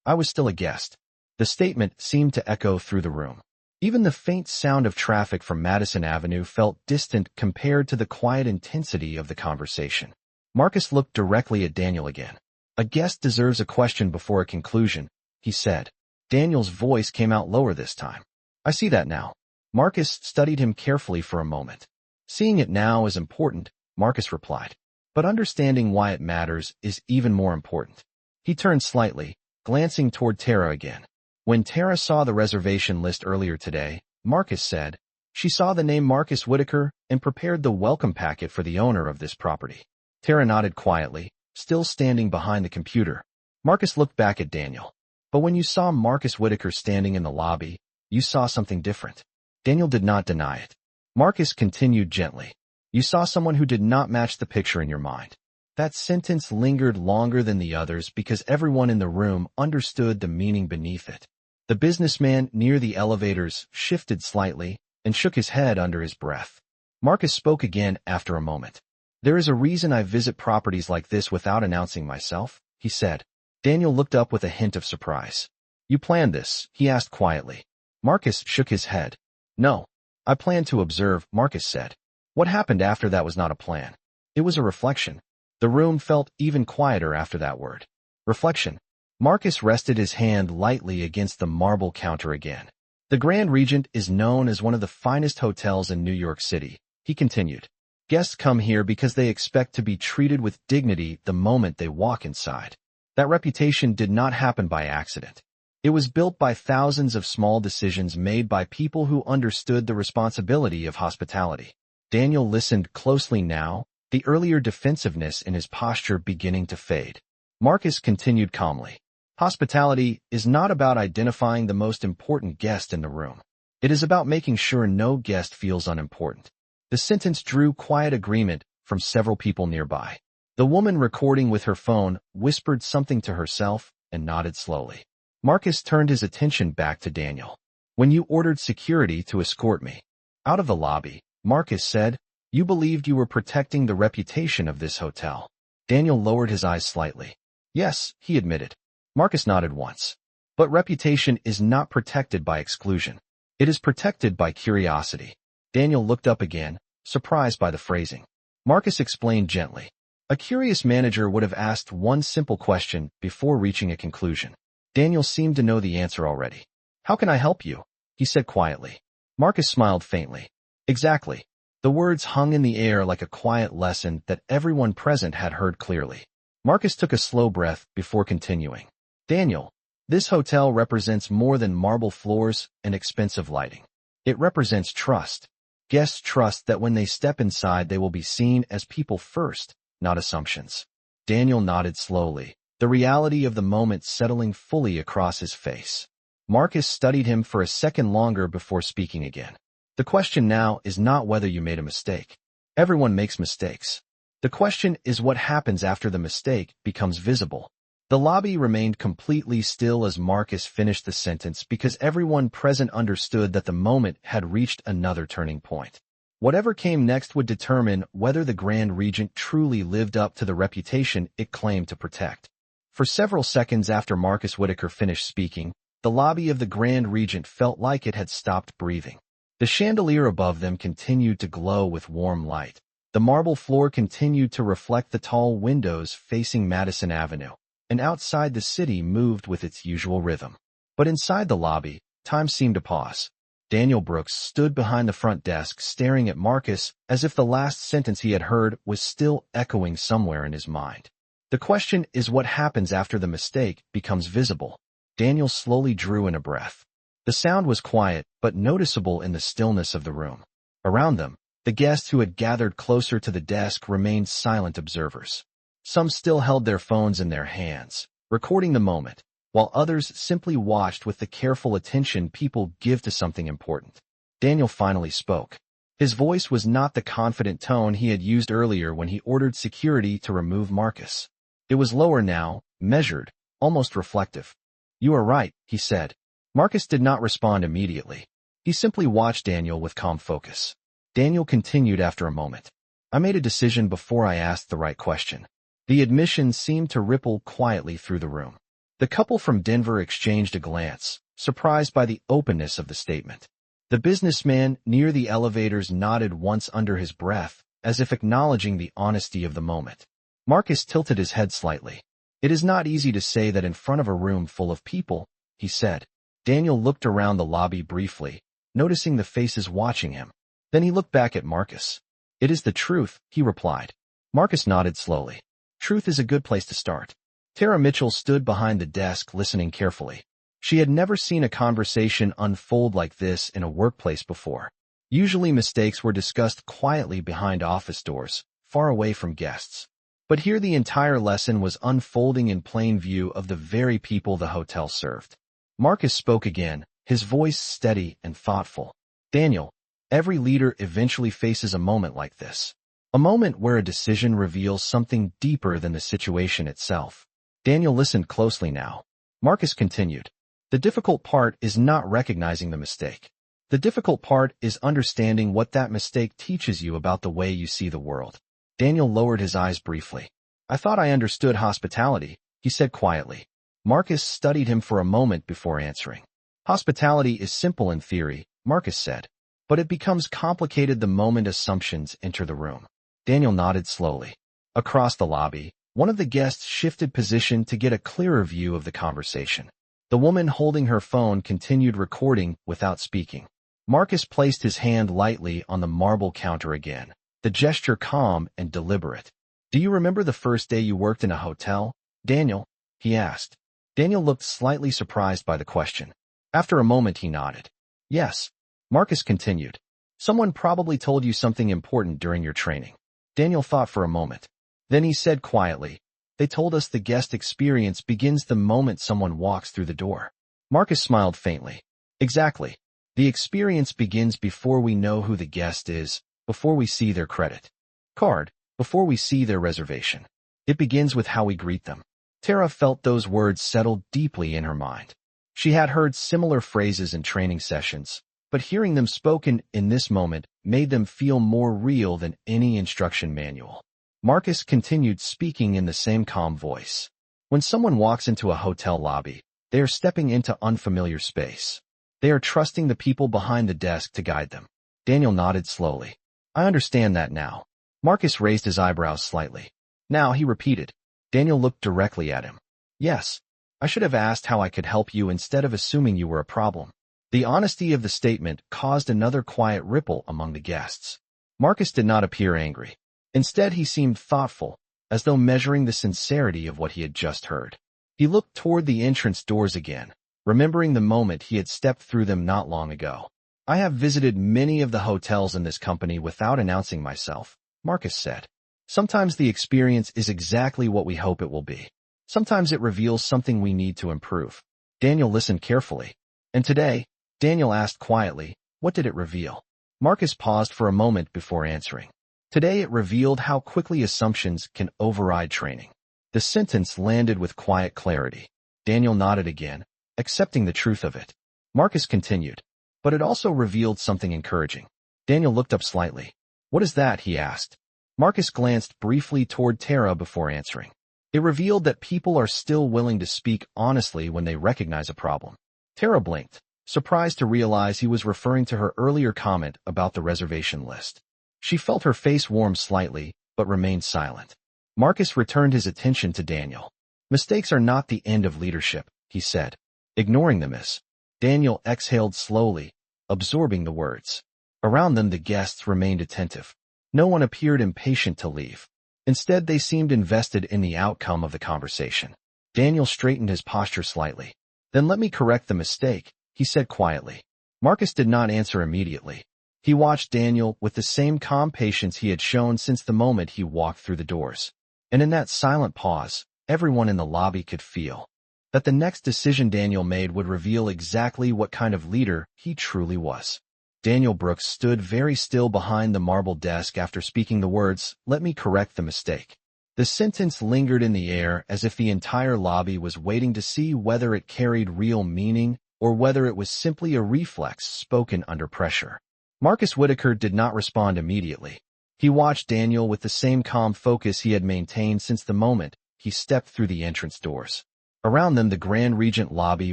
I was still a guest." The statement seemed to echo through the room. Even the faint sound of traffic from Madison Avenue felt distant compared to the quiet intensity of the conversation. Marcus looked directly at Daniel again. "A guest deserves a question before a conclusion," he said. Daniel's voice came out lower this time. "I see that now." Marcus studied him carefully for a moment. "Seeing it now is important," Marcus replied. "But understanding why it matters is even more important." He turned slightly, glancing toward Tara again. "When Tara saw the reservation list earlier today," Marcus said, "she saw the name Marcus Whitaker and prepared the welcome packet for the owner of this property." Tara nodded quietly, still standing behind the computer. Marcus looked back at Daniel. "But when you saw Marcus Whitaker standing in the lobby, you saw something different." Daniel did not deny it. Marcus continued gently. "You saw someone who did not match the picture in your mind." That sentence lingered longer than the others because everyone in the room understood the meaning beneath it. The businessman near the elevators shifted slightly and shook his head under his breath. Marcus spoke again after a moment. "There is a reason I visit properties like this without announcing myself," he said. Daniel looked up with a hint of surprise. "You planned this?" he asked quietly. Marcus shook his head. "No. I planned to observe," Marcus said. "What happened after that was not a plan. It was a reflection." The room felt even quieter after that word. Reflection. Marcus rested his hand lightly against the marble counter again. "The Grand Regent is known as one of the finest hotels in New York City," he continued. "Guests come here because they expect to be treated with dignity the moment they walk inside. That reputation did not happen by accident. It was built by thousands of small decisions made by people who understood the responsibility of hospitality." Daniel listened closely now, the earlier defensiveness in his posture beginning to fade. Marcus continued calmly. Hospitality is not about identifying the most important guest in the room. It is about making sure no guest feels unimportant. The sentence drew quiet agreement from several people nearby. The woman recording with her phone whispered something to herself and nodded slowly. Marcus turned his attention back to Daniel. When you ordered security to escort me out of the lobby, Marcus said, you believed you were protecting the reputation of this hotel. Daniel lowered his eyes slightly. Yes, he admitted. Marcus nodded once. But reputation is not protected by exclusion. It is protected by curiosity. Daniel looked up again, surprised by the phrasing. Marcus explained gently. A curious manager would have asked one simple question before reaching a conclusion. Daniel seemed to know the answer already. How can I help you? He said quietly. Marcus smiled faintly. Exactly. The words hung in the air like a quiet lesson that everyone present had heard clearly. Marcus took a slow breath before continuing. Daniel, this hotel represents more than marble floors and expensive lighting. It represents trust. Guests trust that when they step inside they will be seen as people first, not assumptions. Daniel nodded slowly, the reality of the moment settling fully across his face. Marcus studied him for a second longer before speaking again. The question now is not whether you made a mistake. Everyone makes mistakes. The question is what happens after the mistake becomes visible. The lobby remained completely still as Marcus finished the sentence because everyone present understood that the moment had reached another turning point. Whatever came next would determine whether the Grand Regent truly lived up to the reputation it claimed to protect. For several seconds after Marcus Whitaker finished speaking, the lobby of the Grand Regent felt like it had stopped breathing. The chandelier above them continued to glow with warm light. The marble floor continued to reflect the tall windows facing Madison Avenue, and outside the city moved with its usual rhythm. But inside the lobby, time seemed to pause. Daniel Brooks stood behind the front desk staring at Marcus as if the last sentence he had heard was still echoing somewhere in his mind. The question is what happens after the mistake becomes visible. Daniel slowly drew in a breath. The sound was quiet, but noticeable in the stillness of the room. Around them, the guests who had gathered closer to the desk remained silent observers. Some still held their phones in their hands, recording the moment, while others simply watched with the careful attention people give to something important. Daniel finally spoke. His voice was not the confident tone he had used earlier when he ordered security to remove Marcus. It was lower now, measured, almost reflective. You are right, he said. Marcus did not respond immediately. He simply watched Daniel with calm focus. Daniel continued after a moment. I made a decision before I asked the right question. The admission seemed to ripple quietly through the room. The couple from Denver exchanged a glance, surprised by the openness of the statement. The businessman near the elevators nodded once under his breath, as if acknowledging the honesty of the moment. Marcus tilted his head slightly. It is not easy to say that in front of a room full of people, he said. Daniel looked around the lobby briefly, noticing the faces watching him. Then he looked back at Marcus. It is the truth, he replied. Marcus nodded slowly. Truth is a good place to start. Tara Mitchell stood behind the desk listening carefully. She had never seen a conversation unfold like this in a workplace before. Usually mistakes were discussed quietly behind office doors, far away from guests. But here the entire lesson was unfolding in plain view of the very people the hotel served. Marcus spoke again, his voice steady and thoughtful. Daniel, every leader eventually faces a moment like this. A moment where a decision reveals something deeper than the situation itself. Daniel listened closely now. Marcus continued. The difficult part is not recognizing the mistake. The difficult part is understanding what that mistake teaches you about the way you see the world. Daniel lowered his eyes briefly. I thought I understood hospitality, he said quietly. Marcus studied him for a moment before answering. Hospitality is simple in theory, Marcus said, but it becomes complicated the moment assumptions enter the room. Daniel nodded slowly. Across the lobby, one of the guests shifted position to get a clearer view of the conversation. The woman holding her phone continued recording without speaking. Marcus placed his hand lightly on the marble counter again, the gesture calm and deliberate. Do you remember the first day you worked in a hotel, Daniel? He asked. Daniel looked slightly surprised by the question. After a moment he nodded. Yes. Marcus continued. Someone probably told you something important during your training. Daniel thought for a moment. Then he said quietly, They told us the guest experience begins the moment someone walks through the door. Marcus smiled faintly. Exactly. The experience begins before we know who the guest is, before we see their credit card, before we see their reservation. It begins with how we greet them. Tara felt those words settle deeply in her mind. She had heard similar phrases in training sessions, but hearing them spoken in this moment made them feel more real than any instruction manual. Marcus continued speaking in the same calm voice. When someone walks into a hotel lobby, they are stepping into unfamiliar space. They are trusting the people behind the desk to guide them. Daniel nodded slowly. I understand that now. Marcus raised his eyebrows slightly. Now, he repeated. Daniel looked directly at him. Yes. I should have asked how I could help you instead of assuming you were a problem. The honesty of the statement caused another quiet ripple among the guests. Marcus did not appear angry. Instead, he seemed thoughtful, as though measuring the sincerity of what he had just heard. He looked toward the entrance doors again, remembering the moment he had stepped through them not long ago. I have visited many of the hotels in this company without announcing myself, Marcus said. Sometimes the experience is exactly what we hope it will be. Sometimes it reveals something we need to improve. Daniel listened carefully. And today, Daniel asked quietly, what did it reveal? Marcus paused for a moment before answering. Today it revealed how quickly assumptions can override training. The sentence landed with quiet clarity. Daniel nodded again, accepting the truth of it. Marcus continued. But it also revealed something encouraging. Daniel looked up slightly. What is that? He asked. Marcus glanced briefly toward Tara before answering. It revealed that people are still willing to speak honestly when they recognize a problem. Tara blinked, surprised to realize he was referring to her earlier comment about the reservation list. She felt her face warm slightly, but remained silent. Marcus returned his attention to Daniel. Mistakes are not the end of leadership, he said. Ignoring them is. Daniel exhaled slowly, absorbing the words. Around them the guests remained attentive. No one appeared impatient to leave. Instead, they seemed invested in the outcome of the conversation. Daniel straightened his posture slightly. Then let me correct the mistake, he said quietly. Marcus did not answer immediately. He watched Daniel with the same calm patience he had shown since the moment he walked through the doors. And in that silent pause, everyone in the lobby could feel that the next decision Daniel made would reveal exactly what kind of leader he truly was. Daniel Brooks stood very still behind the marble desk after speaking the words, let me correct the mistake. The sentence lingered in the air as if the entire lobby was waiting to see whether it carried real meaning or whether it was simply a reflex spoken under pressure. Marcus Whitaker did not respond immediately. He watched Daniel with the same calm focus he had maintained since the moment he stepped through the entrance doors. Around them, the Grand Regent lobby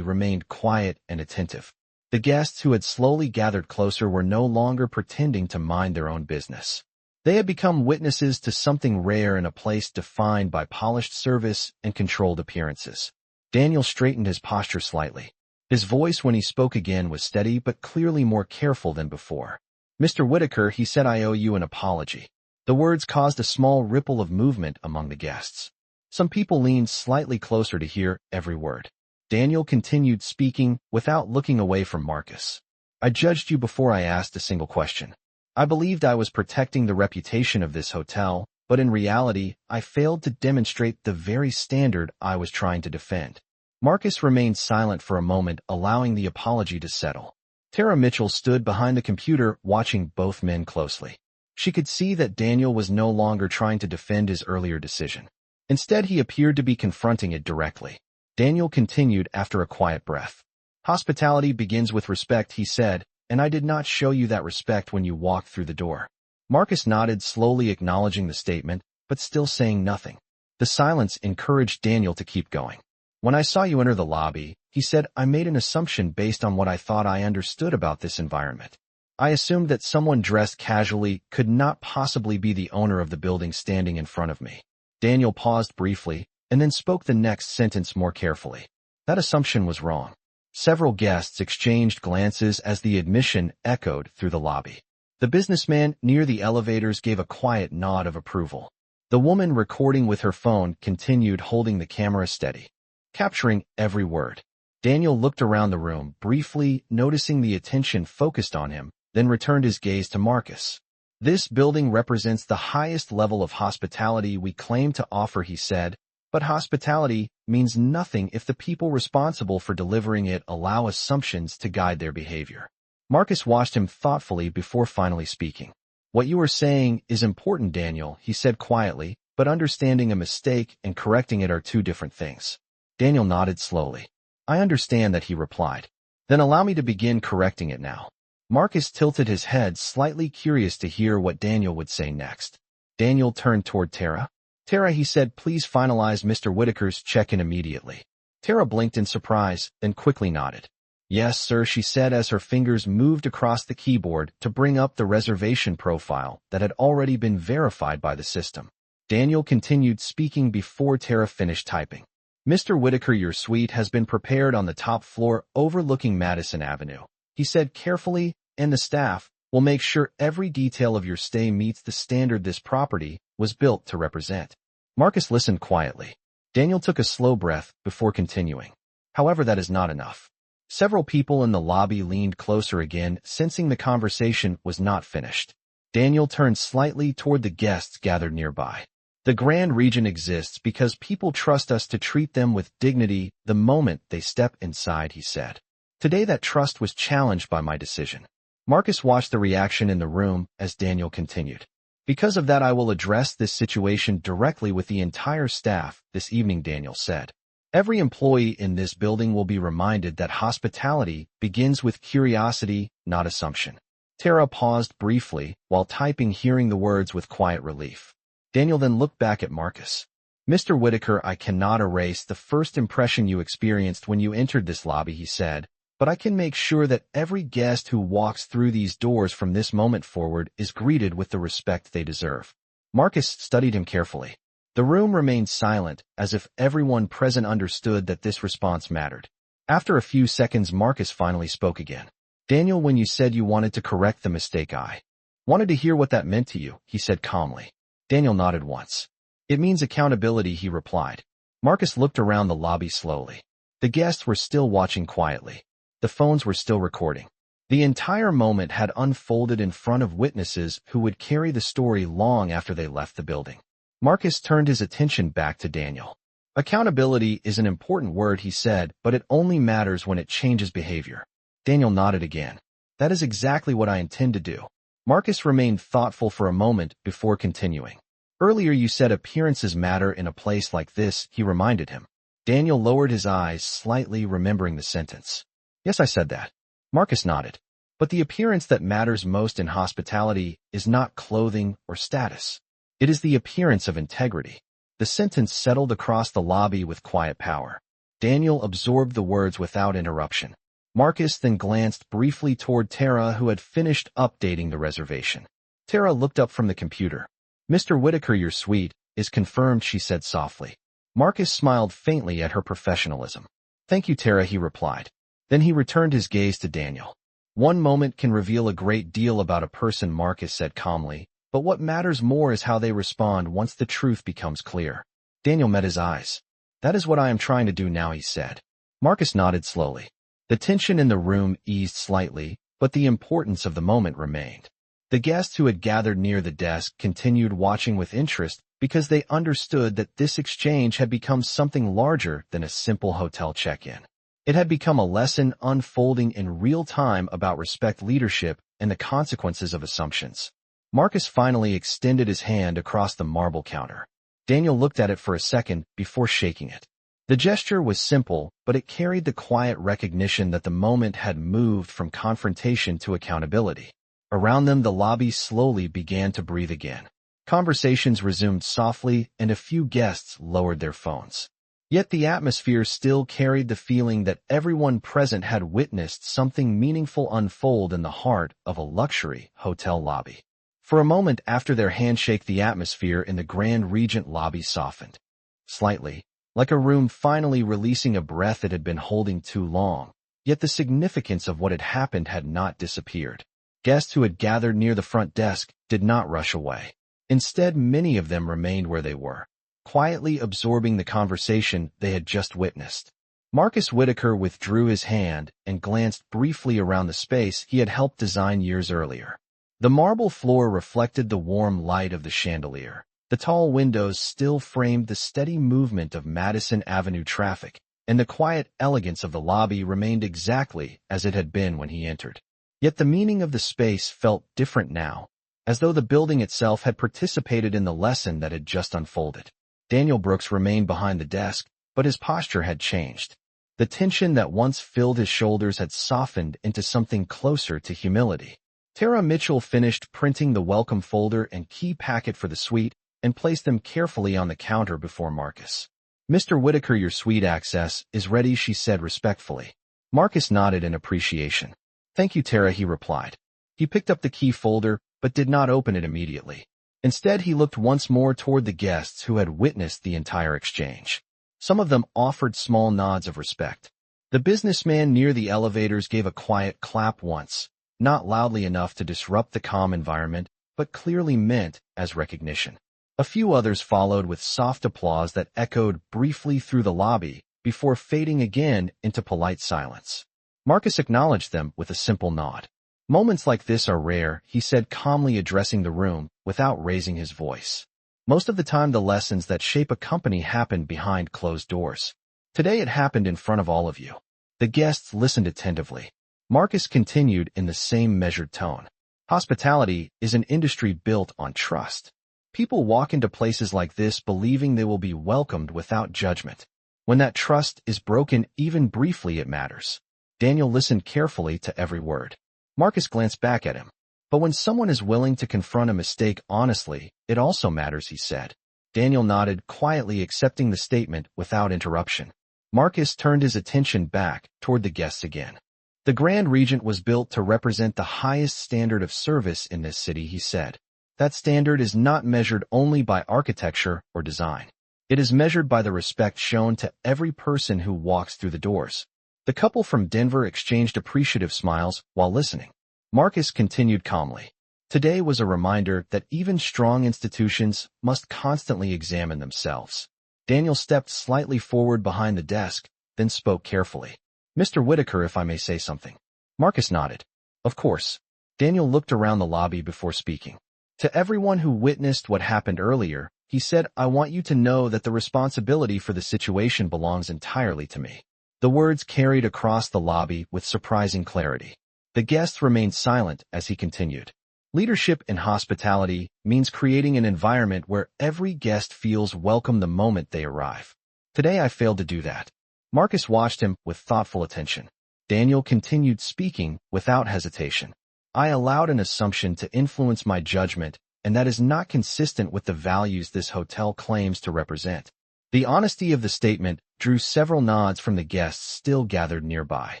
remained quiet and attentive. The guests who had slowly gathered closer were no longer pretending to mind their own business. They had become witnesses to something rare in a place defined by polished service and controlled appearances. Daniel straightened his posture slightly. His voice when he spoke again was steady but clearly more careful than before. Mr. Whitaker, he said, I owe you an apology. The words caused a small ripple of movement among the guests. Some people leaned slightly closer to hear every word. Daniel continued speaking without looking away from Marcus. I judged you before I asked a single question. I believed I was protecting the reputation of this hotel, but in reality, I failed to demonstrate the very standard I was trying to defend. Marcus remained silent for a moment, allowing the apology to settle. Tara Mitchell stood behind the computer, watching both men closely. She could see that Daniel was no longer trying to defend his earlier decision. Instead, he appeared to be confronting it directly. Daniel continued after a quiet breath. Hospitality begins with respect, he said, and I did not show you that respect when you walked through the door. Marcus nodded, slowly acknowledging the statement, but still saying nothing. The silence encouraged Daniel to keep going. When I saw you enter the lobby, he said, I made an assumption based on what I thought I understood about this environment. I assumed that someone dressed casually could not possibly be the owner of the building standing in front of me. Daniel paused briefly, and then spoke the next sentence more carefully. That assumption was wrong. Several guests exchanged glances as the admission echoed through the lobby. The businessman near the elevators gave a quiet nod of approval. The woman recording with her phone continued holding the camera steady, capturing every word. Daniel looked around the room, briefly noticing the attention focused on him, then returned his gaze to Marcus. This building represents the highest level of hospitality we claim to offer, he said, But hospitality means nothing if the people responsible for delivering it allow assumptions to guide their behavior. Marcus watched him thoughtfully before finally speaking. What you are saying is important, Daniel, he said quietly, but understanding a mistake and correcting it are two different things. Daniel nodded slowly. I understand that, he replied. Then allow me to begin correcting it now. Marcus tilted his head, slightly curious to hear what Daniel would say next. Daniel turned toward Tara. Tara, he said, please finalize Mr. Whitaker's check-in immediately. Tara blinked in surprise, then quickly nodded. Yes, sir, she said as her fingers moved across the keyboard to bring up the reservation profile that had already been verified by the system. Daniel continued speaking before Tara finished typing. Mr. Whitaker, your suite has been prepared on the top floor overlooking Madison Avenue, he said carefully, and the staff will make sure every detail of your stay meets the standard this property was built to represent. Marcus listened quietly. Daniel took a slow breath before continuing. However, that is not enough. Several people in the lobby leaned closer again, sensing the conversation was not finished. Daniel turned slightly toward the guests gathered nearby. The Grand Region exists because people trust us to treat them with dignity the moment they step inside, he said. Today that trust was challenged by my decision. Marcus watched the reaction in the room as Daniel continued. Because of that, I will address this situation directly with the entire staff this evening, Daniel said. Every employee in this building will be reminded that hospitality begins with curiosity, not assumption. Tara paused briefly while typing, hearing the words with quiet relief. Daniel then looked back at Marcus. Mr. Whitaker, I cannot erase the first impression you experienced when you entered this lobby, he said, but I can make sure that every guest who walks through these doors from this moment forward is greeted with the respect they deserve. Marcus studied him carefully. The room remained silent, as if everyone present understood that this response mattered. After a few seconds, Marcus finally spoke again. Daniel, when you said you wanted to correct the mistake, I wanted to hear what that meant to you, he said calmly. Daniel nodded once. It means accountability, he replied. Marcus looked around the lobby slowly. The guests were still watching quietly. The phones were still recording. The entire moment had unfolded in front of witnesses who would carry the story long after they left the building. Marcus turned his attention back to Daniel. Accountability is an important word, he said, but it only matters when it changes behavior. Daniel nodded again. That is exactly what I intend to do. Marcus remained thoughtful for a moment before continuing. Earlier you said appearances matter in a place like this, he reminded him. Daniel lowered his eyes slightly, remembering the sentence. Yes, I said that. Marcus nodded. But the appearance that matters most in hospitality is not clothing or status. It is the appearance of integrity. The sentence settled across the lobby with quiet power. Daniel absorbed the words without interruption. Marcus then glanced briefly toward Tara, who had finished updating the reservation. Tara looked up from the computer. Mr. Whitaker, your suite is confirmed, she said softly. Marcus smiled faintly at her professionalism. Thank you, Tara, he replied. Then he returned his gaze to Daniel. One moment can reveal a great deal about a person, Marcus said calmly, but what matters more is how they respond once the truth becomes clear. Daniel met his eyes. That is what I am trying to do now, he said. Marcus nodded slowly. The tension in the room eased slightly, but the importance of the moment remained. The guests who had gathered near the desk continued watching with interest because they understood that this exchange had become something larger than a simple hotel check-in. It had become a lesson unfolding in real time about respect, leadership, and the consequences of assumptions. Marcus finally extended his hand across the marble counter. Daniel looked at it for a second before shaking it. The gesture was simple, but it carried the quiet recognition that the moment had moved from confrontation to accountability. Around them, the lobby slowly began to breathe again. Conversations resumed softly, and a few guests lowered their phones. Yet the atmosphere still carried the feeling that everyone present had witnessed something meaningful unfold in the heart of a luxury hotel lobby. For a moment after their handshake, the atmosphere in the Grand Regent lobby softened. Slightly, like a room finally releasing a breath it had been holding too long. Yet the significance of what had happened had not disappeared. Guests who had gathered near the front desk did not rush away. Instead, many of them remained where they were, quietly absorbing the conversation they had just witnessed. Marcus Whitaker withdrew his hand and glanced briefly around the space he had helped design years earlier. The marble floor reflected the warm light of the chandelier, The tall windows still framed the steady movement of Madison Avenue traffic, and the quiet elegance of the lobby remained exactly as it had been when he entered. Yet the meaning of the space felt different now, as though the building itself had participated in the lesson that had just unfolded. Daniel Brooks remained behind the desk, but his posture had changed. The tension that once filled his shoulders had softened into something closer to humility. Tara Mitchell finished printing the welcome folder and key packet for the suite and placed them carefully on the counter before Marcus. "Mr. Whitaker, your suite access is ready," she said respectfully. Marcus nodded in appreciation. "Thank you, Tara," he replied. He picked up the key folder, but did not open it immediately. Instead, he looked once more toward the guests who had witnessed the entire exchange. Some of them offered small nods of respect. The businessman near the elevators gave a quiet clap once, not loudly enough to disrupt the calm environment, but clearly meant as recognition. A few others followed with soft applause that echoed briefly through the lobby before fading again into polite silence. Marcus acknowledged them with a simple nod. "Moments like this are rare," he said, calmly addressing the room without raising his voice. "Most of the time the lessons that shape a company happen behind closed doors. Today it happened in front of all of you." The guests listened attentively. Marcus continued in the same measured tone. "Hospitality is an industry built on trust. People walk into places like this believing they will be welcomed without judgment. When that trust is broken, even briefly, it matters." Daniel listened carefully to every word. Marcus glanced back at him. "But when someone is willing to confront a mistake honestly, it also matters," he said. Daniel nodded, quietly accepting the statement without interruption. Marcus turned his attention back toward the guests again. "The Grand Regent was built to represent the highest standard of service in this city," he said. "That standard is not measured only by architecture or design. It is measured by the respect shown to every person who walks through the doors." The couple from Denver exchanged appreciative smiles while listening. Marcus continued calmly. "Today was a reminder that even strong institutions must constantly examine themselves." Daniel stepped slightly forward behind the desk, then spoke carefully. "Mr. Whitaker, if I may say something." Marcus nodded. "Of course." Daniel looked around the lobby before speaking. "To everyone who witnessed what happened earlier," he said, "I want you to know that the responsibility for the situation belongs entirely to me." The words carried across the lobby with surprising clarity. The guests remained silent as he continued. "Leadership in hospitality means creating an environment where every guest feels welcome the moment they arrive. Today I failed to do that." Marcus watched him with thoughtful attention. Daniel continued speaking without hesitation. "I allowed an assumption to influence my judgment, and that is not consistent with the values this hotel claims to represent." The honesty of the statement drew several nods from the guests still gathered nearby.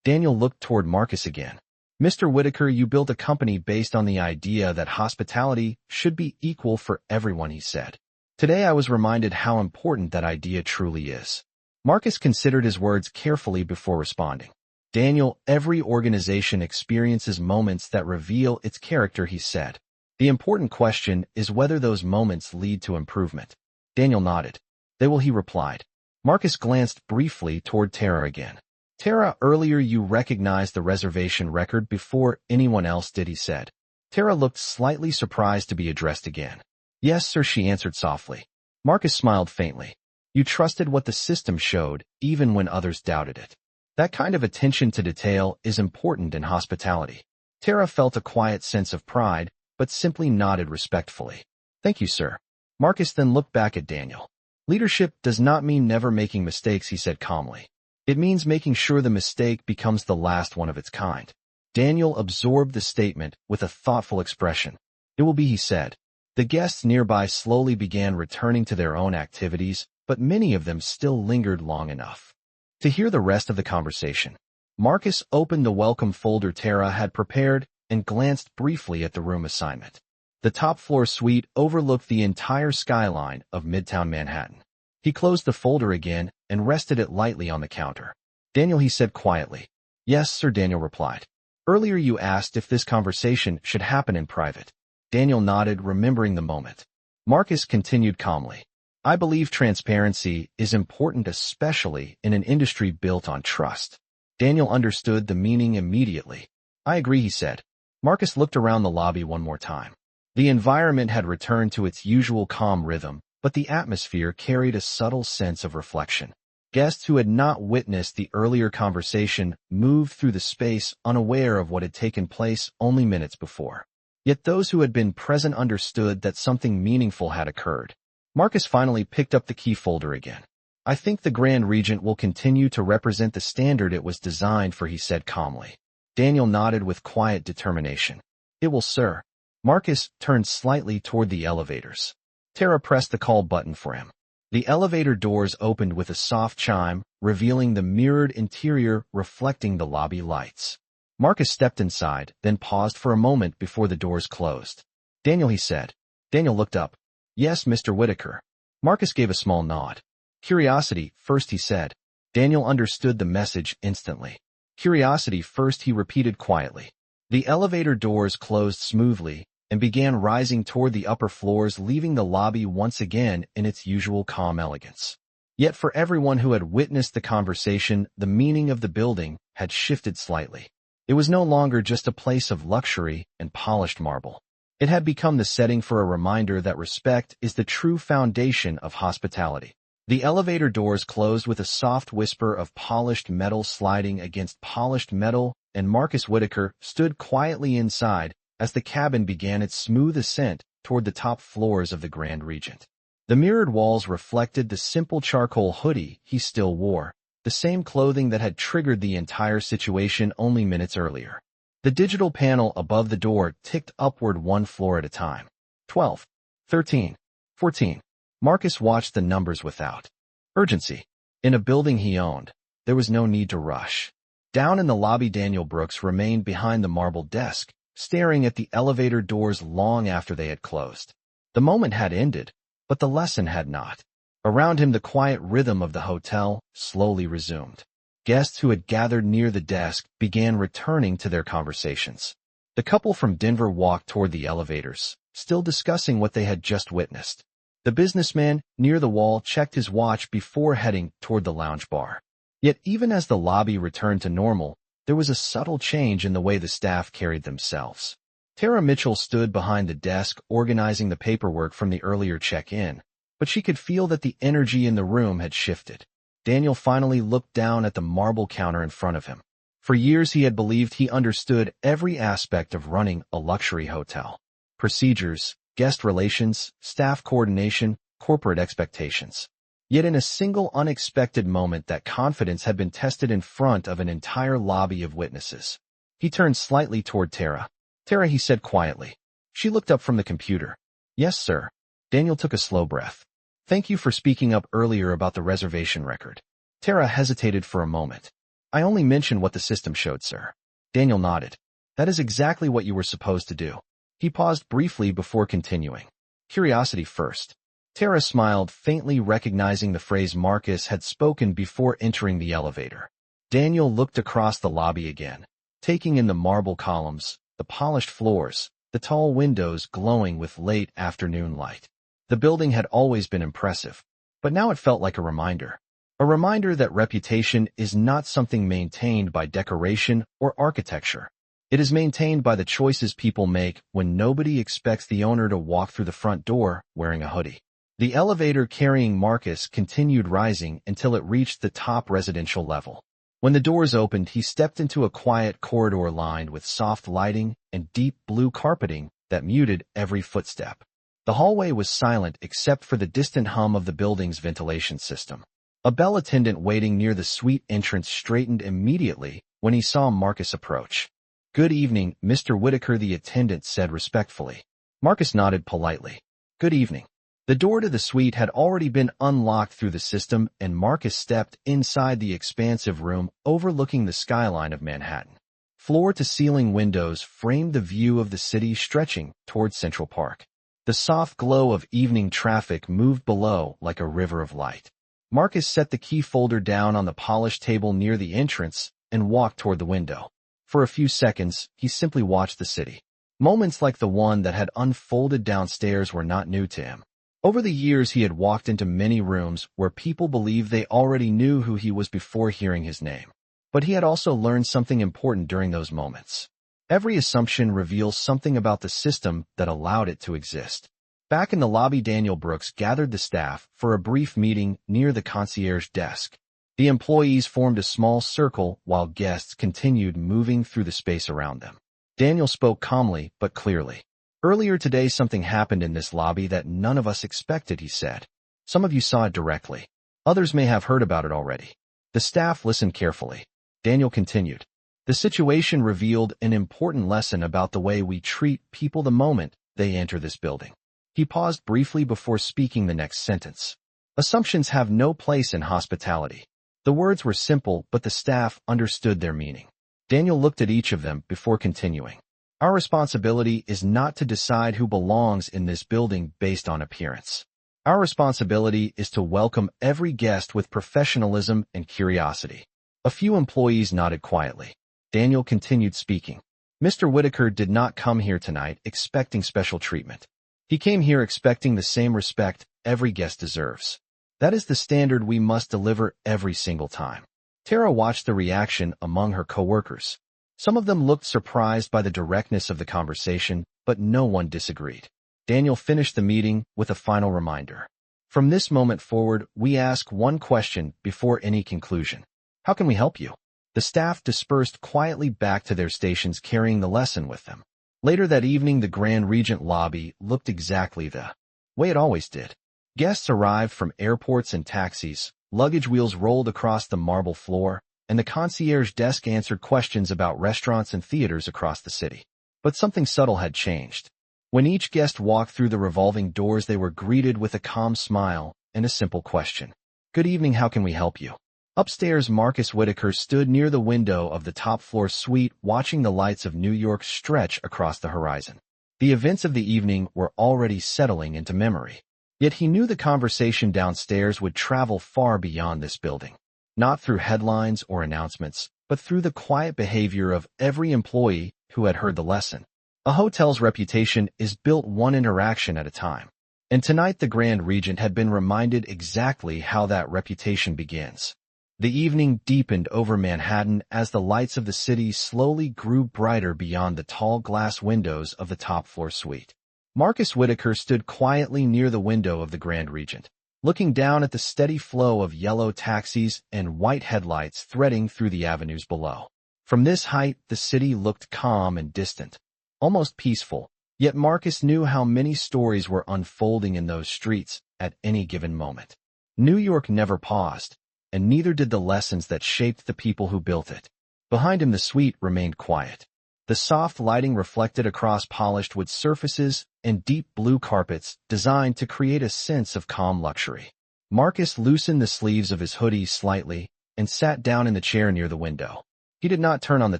Daniel looked toward Marcus again. "Mr. Whitaker, you built a company based on the idea that hospitality should be equal for everyone," he said. "Today I was reminded how important that idea truly is." Marcus considered his words carefully before responding. "Daniel, every organization experiences moments that reveal its character," he said. "The important question is whether those moments lead to improvement." Daniel nodded. "They will," he replied. Marcus glanced briefly toward Tara again. "Tara, earlier you recognized the reservation record before anyone else did," he said. Tara looked slightly surprised to be addressed again. "Yes, sir," she answered softly. Marcus smiled faintly. "You trusted what the system showed, even when others doubted it. That kind of attention to detail is important in hospitality." Tara felt a quiet sense of pride, but simply nodded respectfully. "Thank you, sir." Marcus then looked back at Daniel. "Leadership does not mean never making mistakes," he said calmly. "It means making sure the mistake becomes the last one of its kind." Daniel absorbed the statement with a thoughtful expression. "It will be," he said. The guests nearby slowly began returning to their own activities, but many of them still lingered long enough to hear the rest of the conversation. Marcus opened the welcome folder Tara had prepared and glanced briefly at the room assignment. The top-floor suite overlooked the entire skyline of Midtown Manhattan. He closed the folder again and rested it lightly on the counter. "Daniel," he said quietly. "Yes, sir," Daniel replied. "Earlier you asked if this conversation should happen in private." Daniel nodded, remembering the moment. Marcus continued calmly. "I believe transparency is important, especially in an industry built on trust." Daniel understood the meaning immediately. "I agree," he said. Marcus looked around the lobby one more time. The environment had returned to its usual calm rhythm, but the atmosphere carried a subtle sense of reflection. Guests who had not witnessed the earlier conversation moved through the space unaware of what had taken place only minutes before. Yet those who had been present understood that something meaningful had occurred. Marcus finally picked up the key folder again. "I think the Grand Regent will continue to represent the standard it was designed for," he said calmly. Daniel nodded with quiet determination. "It will, sir." Marcus turned slightly toward the elevators. Tara pressed the call button for him. The elevator doors opened with a soft chime, revealing the mirrored interior reflecting the lobby lights. Marcus stepped inside, then paused for a moment before the doors closed. "Daniel," he said. Daniel looked up. "Yes, Mr. Whitaker." Marcus gave a small nod. "Curiosity first," he said. Daniel understood the message instantly. "Curiosity first," he repeated quietly. The elevator doors closed smoothly and began rising toward the upper floors, leaving the lobby once again in its usual calm elegance. Yet for everyone who had witnessed the conversation, the meaning of the building had shifted slightly. It was no longer just a place of luxury and polished marble. It had become the setting for a reminder that respect is the true foundation of hospitality. The elevator doors closed with a soft whisper of polished metal sliding against polished metal, and Marcus Whitaker stood quietly inside as the cabin began its smooth ascent toward the top floors of the Grand Regent. The mirrored walls reflected the simple charcoal hoodie he still wore, the same clothing that had triggered the entire situation only minutes earlier. The digital panel above the door ticked upward one floor at a time. 12, 13, 14. Marcus watched the numbers without urgency. In a building he owned, there was no need to rush. Down in the lobby, Daniel Brooks remained behind the marble desk, staring at the elevator doors long after they had closed. The moment had ended, but the lesson had not. Around him, the quiet rhythm of the hotel slowly resumed. Guests who had gathered near the desk began returning to their conversations. The couple from Denver walked toward the elevators, still discussing what they had just witnessed. The businessman near the wall checked his watch before heading toward the lounge bar. Yet even as the lobby returned to normal, there was a subtle change in the way the staff carried themselves. Tara Mitchell stood behind the desk organizing the paperwork from the earlier check-in, but she could feel that the energy in the room had shifted. Daniel finally looked down at the marble counter in front of him. For years he had believed he understood every aspect of running a luxury hotel. Procedures, guest relations, staff coordination, corporate expectations. Yet in a single unexpected moment, that confidence had been tested in front of an entire lobby of witnesses. He turned slightly toward Tara. "Tara," he said quietly. She looked up from the computer. "Yes, sir." Daniel took a slow breath. "Thank you for speaking up earlier about the reservation record." Tara hesitated for a moment. "I only mentioned what the system showed, sir." Daniel nodded. "That is exactly what you were supposed to do." He paused briefly before continuing. "Curiosity first." Tara smiled, faintly recognizing the phrase Marcus had spoken before entering the elevator. Daniel looked across the lobby again, taking in the marble columns, the polished floors, the tall windows glowing with late afternoon light. The building had always been impressive, but now it felt like a reminder. A reminder that reputation is not something maintained by decoration or architecture. It is maintained by the choices people make when nobody expects the owner to walk through the front door wearing a hoodie. The elevator carrying Marcus continued rising until it reached the top residential level. When the doors opened, he stepped into a quiet corridor lined with soft lighting and deep blue carpeting that muted every footstep. The hallway was silent except for the distant hum of the building's ventilation system. A bell attendant waiting near the suite entrance straightened immediately when he saw Marcus approach. "Good evening, Mr. Whitaker," the attendant said respectfully. Marcus nodded politely. "Good evening." The door to the suite had already been unlocked through the system, and Marcus stepped inside the expansive room overlooking the skyline of Manhattan. Floor-to-ceiling windows framed the view of the city stretching toward Central Park. The soft glow of evening traffic moved below like a river of light. Marcus set the key folder down on the polished table near the entrance and walked toward the window. For a few seconds, he simply watched the city. Moments like the one that had unfolded downstairs were not new to him. Over the years, he had walked into many rooms where people believed they already knew who he was before hearing his name. But he had also learned something important during those moments. Every assumption reveals something about the system that allowed it to exist. Back in the lobby, Daniel Brooks gathered the staff for a brief meeting near the concierge desk. The employees formed a small circle while guests continued moving through the space around them. Daniel spoke calmly but clearly. "Earlier today, something happened in this lobby that none of us expected," he said. "Some of you saw it directly. Others may have heard about it already." The staff listened carefully. Daniel continued. "The situation revealed an important lesson about the way we treat people the moment they enter this building." He paused briefly before speaking the next sentence. "Assumptions have no place in hospitality." The words were simple, but the staff understood their meaning. Daniel looked at each of them before continuing. "Our responsibility is not to decide who belongs in this building based on appearance. Our responsibility is to welcome every guest with professionalism and curiosity." A few employees nodded quietly. Daniel continued speaking. "Mr. Whitaker did not come here tonight expecting special treatment. He came here expecting the same respect every guest deserves. That is the standard we must deliver every single time." Tara watched the reaction among her coworkers. Some of them looked surprised by the directness of the conversation, but no one disagreed. Daniel finished the meeting with a final reminder. "From this moment forward, we ask one question before any conclusion. How can we help you?" The staff dispersed quietly back to their stations, carrying the lesson with them. Later that evening, the Grand Regent lobby looked exactly the way it always did. Guests arrived from airports and taxis, luggage wheels rolled across the marble floor, and the concierge desk answered questions about restaurants and theaters across the city. But something subtle had changed. When each guest walked through the revolving doors, they were greeted with a calm smile and a simple question. "Good evening, how can we help you?" Upstairs, Marcus Whitaker stood near the window of the top-floor suite, watching the lights of New York stretch across the horizon. The events of the evening were already settling into memory. Yet he knew the conversation downstairs would travel far beyond this building. Not through headlines or announcements, but through the quiet behavior of every employee who had heard the lesson. A hotel's reputation is built one interaction at a time. And tonight the Grand Regent had been reminded exactly how that reputation begins. The evening deepened over Manhattan as the lights of the city slowly grew brighter beyond the tall glass windows of the top-floor suite. Marcus Whitaker stood quietly near the window of the Grand Regent, looking down at the steady flow of yellow taxis and white headlights threading through the avenues below. From this height, the city looked calm and distant, almost peaceful, yet Marcus knew how many stories were unfolding in those streets at any given moment. New York never paused, and neither did the lessons that shaped the people who built it. Behind him, the suite remained quiet. The soft lighting reflected across polished wood surfaces and deep blue carpets designed to create a sense of calm luxury. Marcus loosened the sleeves of his hoodie slightly and sat down in the chair near the window. He did not turn on the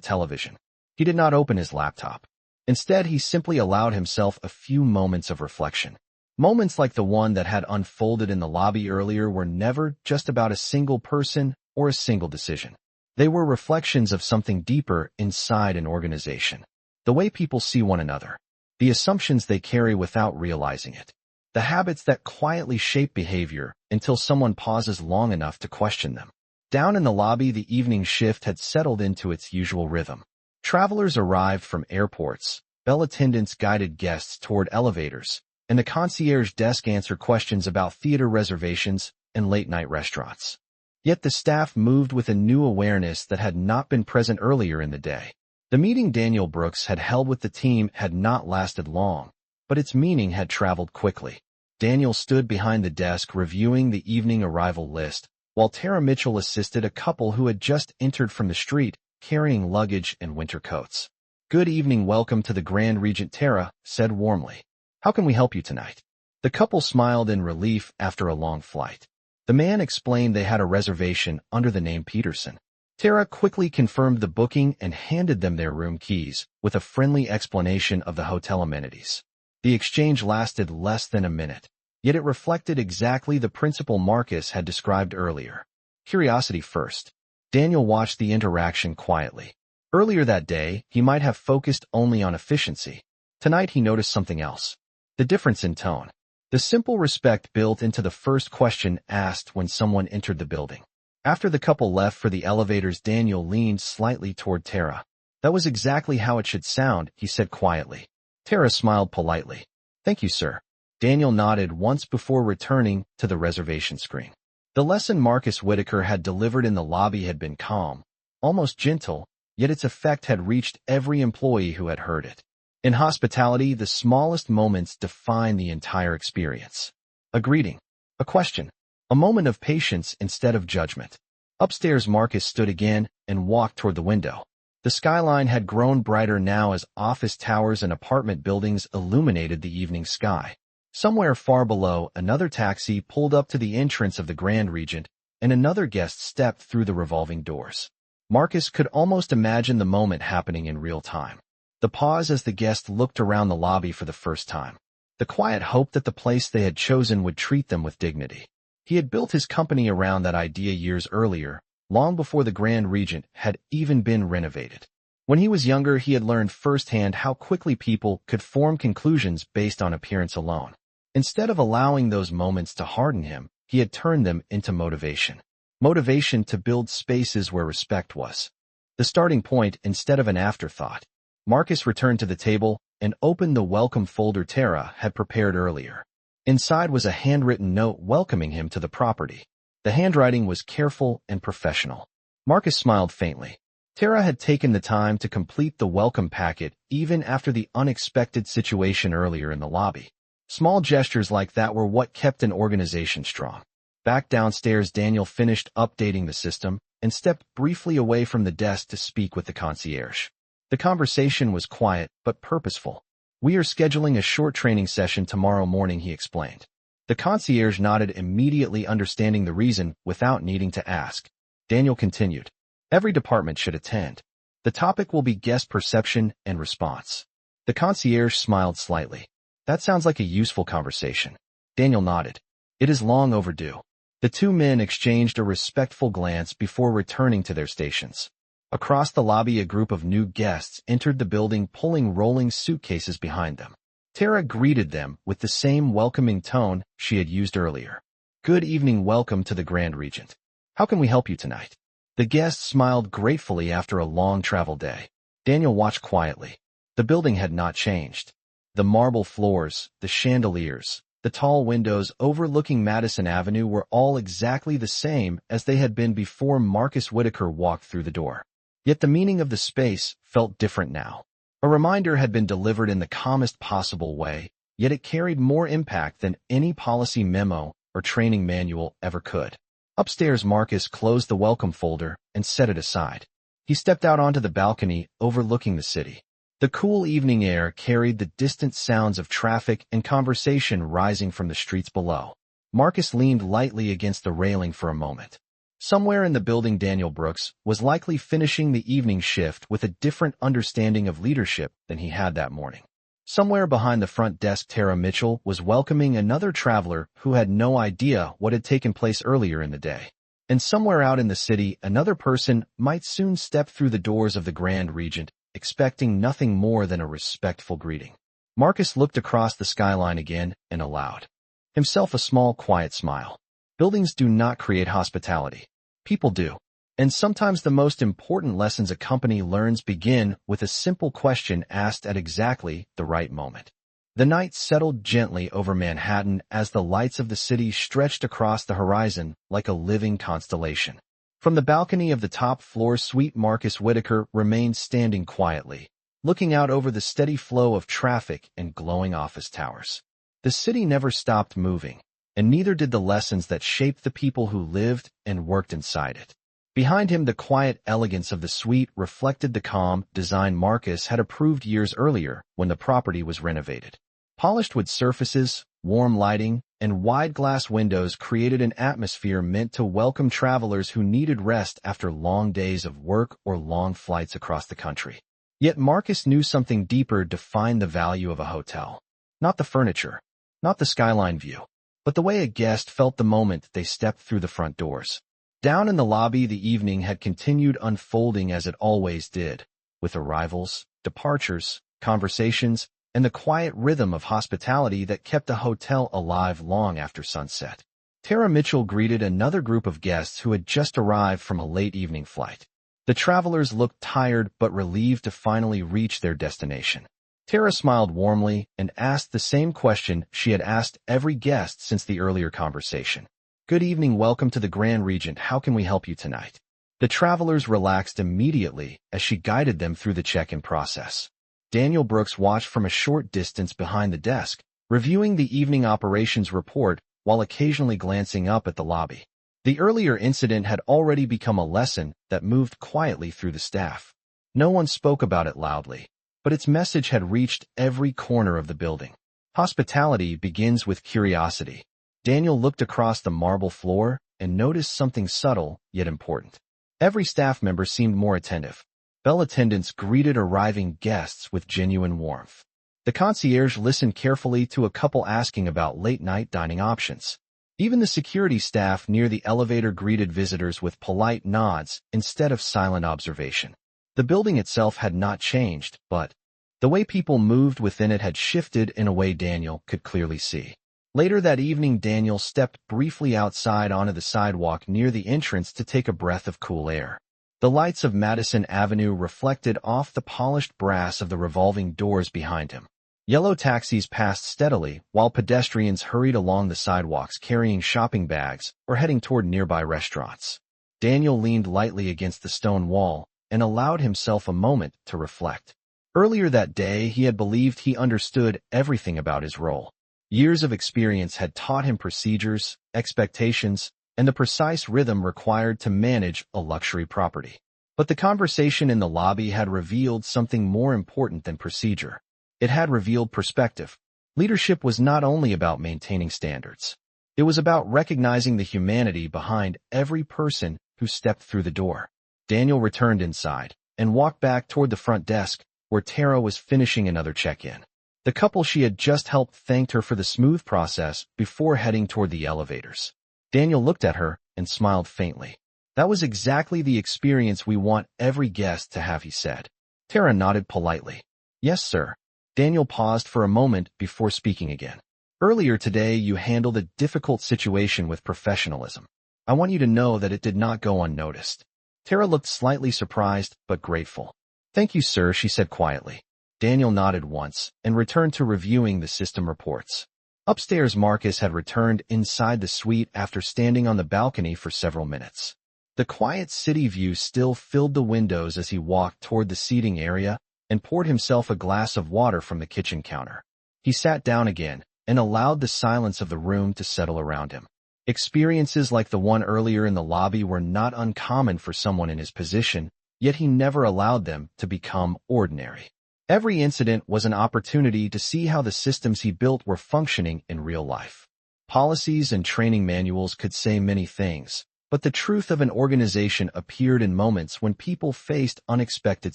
television. He did not open his laptop. Instead, he simply allowed himself a few moments of reflection. Moments like the one that had unfolded in the lobby earlier were never just about a single person or a single decision. They were reflections of something deeper inside an organization. The way people see one another. The assumptions they carry without realizing it. The habits that quietly shape behavior until someone pauses long enough to question them. Down in the lobby, the evening shift had settled into its usual rhythm. Travelers arrived from airports, bell attendants guided guests toward elevators, and the concierge desk answered questions about theater reservations and late-night restaurants. Yet the staff moved with a new awareness that had not been present earlier in the day. The meeting Daniel Brooks had held with the team had not lasted long, but its meaning had traveled quickly. Daniel stood behind the desk reviewing the evening arrival list, while Tara Mitchell assisted a couple who had just entered from the street, carrying luggage and winter coats. "Good evening, welcome to the Grand Regent," Tara said warmly. "How can we help you tonight?" The couple smiled in relief after a long flight. The man explained they had a reservation under the name Peterson. Tara quickly confirmed the booking and handed them their room keys, with a friendly explanation of the hotel amenities. The exchange lasted less than a minute, yet it reflected exactly the principle Marcus had described earlier. Curiosity first. Daniel watched the interaction quietly. Earlier that day, he might have focused only on efficiency. Tonight he noticed something else. The difference in tone. The simple respect built into the first question asked when someone entered the building. After the couple left for the elevators, Daniel leaned slightly toward Tara. That was exactly how it should sound, he said quietly. Tara smiled politely. Thank you, sir. Daniel nodded once before returning to the reservation screen. The lesson Marcus Whitaker had delivered in the lobby had been calm, almost gentle, yet its effect had reached every employee who had heard it. In hospitality, the smallest moments define the entire experience. A greeting, a question, a moment of patience instead of judgment. Upstairs, Marcus stood again and walked toward the window. The skyline had grown brighter now as office towers and apartment buildings illuminated the evening sky. Somewhere far below, another taxi pulled up to the entrance of the Grand Regent, and another guest stepped through the revolving doors. Marcus could almost imagine the moment happening in real time. The pause as the guest looked around the lobby for the first time. The quiet hope that the place they had chosen would treat them with dignity. He had built his company around that idea years earlier, long before the Grand Regent had even been renovated. When he was younger, he had learned firsthand how quickly people could form conclusions based on appearance alone. Instead of allowing those moments to harden him, he had turned them into motivation. Motivation to build spaces where respect was the starting point instead of an afterthought. Marcus returned to the table and opened the welcome folder Tara had prepared earlier. Inside was a handwritten note welcoming him to the property. The handwriting was careful and professional. Marcus smiled faintly. Tara had taken the time to complete the welcome packet even after the unexpected situation earlier in the lobby. Small gestures like that were what kept an organization strong. Back downstairs, Daniel finished updating the system and stepped briefly away from the desk to speak with the concierge. The conversation was quiet but purposeful. We are scheduling a short training session tomorrow morning, he explained. The concierge nodded, immediately understanding the reason without needing to ask. Daniel continued. Every department should attend. The topic will be guest perception and response. The concierge smiled slightly. That sounds like a useful conversation. Daniel nodded. It is long overdue. The two men exchanged a respectful glance before returning to their stations. Across the lobby, a group of new guests entered the building, pulling rolling suitcases behind them. Tara greeted them with the same welcoming tone she had used earlier. Good evening, welcome to the Grand Regent. How can we help you tonight? The guests smiled gratefully after a long travel day. Daniel watched quietly. The building had not changed. The marble floors, the chandeliers, the tall windows overlooking Madison Avenue were all exactly the same as they had been before Marcus Whitaker walked through the door. Yet the meaning of the space felt different now. A reminder had been delivered in the calmest possible way, yet it carried more impact than any policy memo or training manual ever could. Upstairs, Marcus closed the welcome folder and set it aside. He stepped out onto the balcony overlooking the city. The cool evening air carried the distant sounds of traffic and conversation rising from the streets below. Marcus leaned lightly against the railing for a moment. Somewhere in the building, Daniel Brooks was likely finishing the evening shift with a different understanding of leadership than he had that morning. Somewhere behind the front desk, Tara Mitchell was welcoming another traveler who had no idea what had taken place earlier in the day. And somewhere out in the city, another person might soon step through the doors of the Grand Regent, expecting nothing more than a respectful greeting. Marcus looked across the skyline again and allowed himself a small, quiet smile. Buildings do not create hospitality. People do. And sometimes the most important lessons a company learns begin with a simple question asked at exactly the right moment. The night settled gently over Manhattan as the lights of the city stretched across the horizon like a living constellation. From the balcony of the top floor suite, Marcus Whitaker remained standing quietly, looking out over the steady flow of traffic and glowing office towers. The city never stopped moving, and neither did the lessons that shaped the people who lived and worked inside it. Behind him, the quiet elegance of the suite reflected the calm design Marcus had approved years earlier when the property was renovated. Polished wood surfaces, warm lighting, and wide glass windows created an atmosphere meant to welcome travelers who needed rest after long days of work or long flights across the country. Yet Marcus knew something deeper defined the value of a hotel. Not the furniture, not the skyline view, but the way a guest felt the moment they stepped through the front doors. Down in the lobby, the evening had continued unfolding as it always did, with arrivals, departures, conversations, and the quiet rhythm of hospitality that kept the hotel alive long after sunset. Tara Mitchell greeted another group of guests who had just arrived from a late evening flight. The travelers looked tired but relieved to finally reach their destination. Tara smiled warmly and asked the same question she had asked every guest since the earlier conversation. "Good evening, welcome to the Grand Regent. How can we help you tonight?" The travelers relaxed immediately as she guided them through the check-in process. Daniel Brooks watched from a short distance behind the desk, reviewing the evening operations report while occasionally glancing up at the lobby. The earlier incident had already become a lesson that moved quietly through the staff. No one spoke about it loudly, but its message had reached every corner of the building. Hospitality begins with curiosity. Daniel looked across the marble floor and noticed something subtle yet important. Every staff member seemed more attentive. Bell attendants greeted arriving guests with genuine warmth. The concierge listened carefully to a couple asking about late-night dining options. Even the security staff near the elevator greeted visitors with polite nods instead of silent observation. The building itself had not changed, but the way people moved within it had shifted in a way Daniel could clearly see. Later that evening, Daniel stepped briefly outside onto the sidewalk near the entrance to take a breath of cool air. The lights of Madison Avenue reflected off the polished brass of the revolving doors behind him. Yellow taxis passed steadily while pedestrians hurried along the sidewalks carrying shopping bags or heading toward nearby restaurants. Daniel leaned lightly against the stone wall and allowed himself a moment to reflect. Earlier that day, he had believed he understood everything about his role. Years of experience had taught him procedures, expectations, and the precise rhythm required to manage a luxury property. But the conversation in the lobby had revealed something more important than procedure. It had revealed perspective. Leadership was not only about maintaining standards. It was about recognizing the humanity behind every person who stepped through the door. Daniel returned inside and walked back toward the front desk where Tara was finishing another check-in. The couple she had just helped thanked her for the smooth process before heading toward the elevators. Daniel looked at her and smiled faintly. "That was exactly the experience we want every guest to have," he said. Tara nodded politely. "Yes, sir." Daniel paused for a moment before speaking again. "Earlier today, you handled a difficult situation with professionalism. I want you to know that it did not go unnoticed." Tara looked slightly surprised but grateful. "Thank you, sir," she said quietly. Daniel nodded once and returned to reviewing the system reports. Upstairs, Marcus had returned inside the suite after standing on the balcony for several minutes. The quiet city view still filled the windows as he walked toward the seating area and poured himself a glass of water from the kitchen counter. He sat down again and allowed the silence of the room to settle around him. Experiences like the one earlier in the lobby were not uncommon for someone in his position, yet he never allowed them to become ordinary. Every incident was an opportunity to see how the systems he built were functioning in real life. Policies and training manuals could say many things, but the truth of an organization appeared in moments when people faced unexpected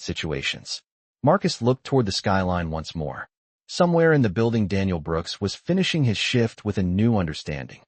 situations. Marcus looked toward the skyline once more. Somewhere in the building, Daniel Brooks was finishing his shift with a new understanding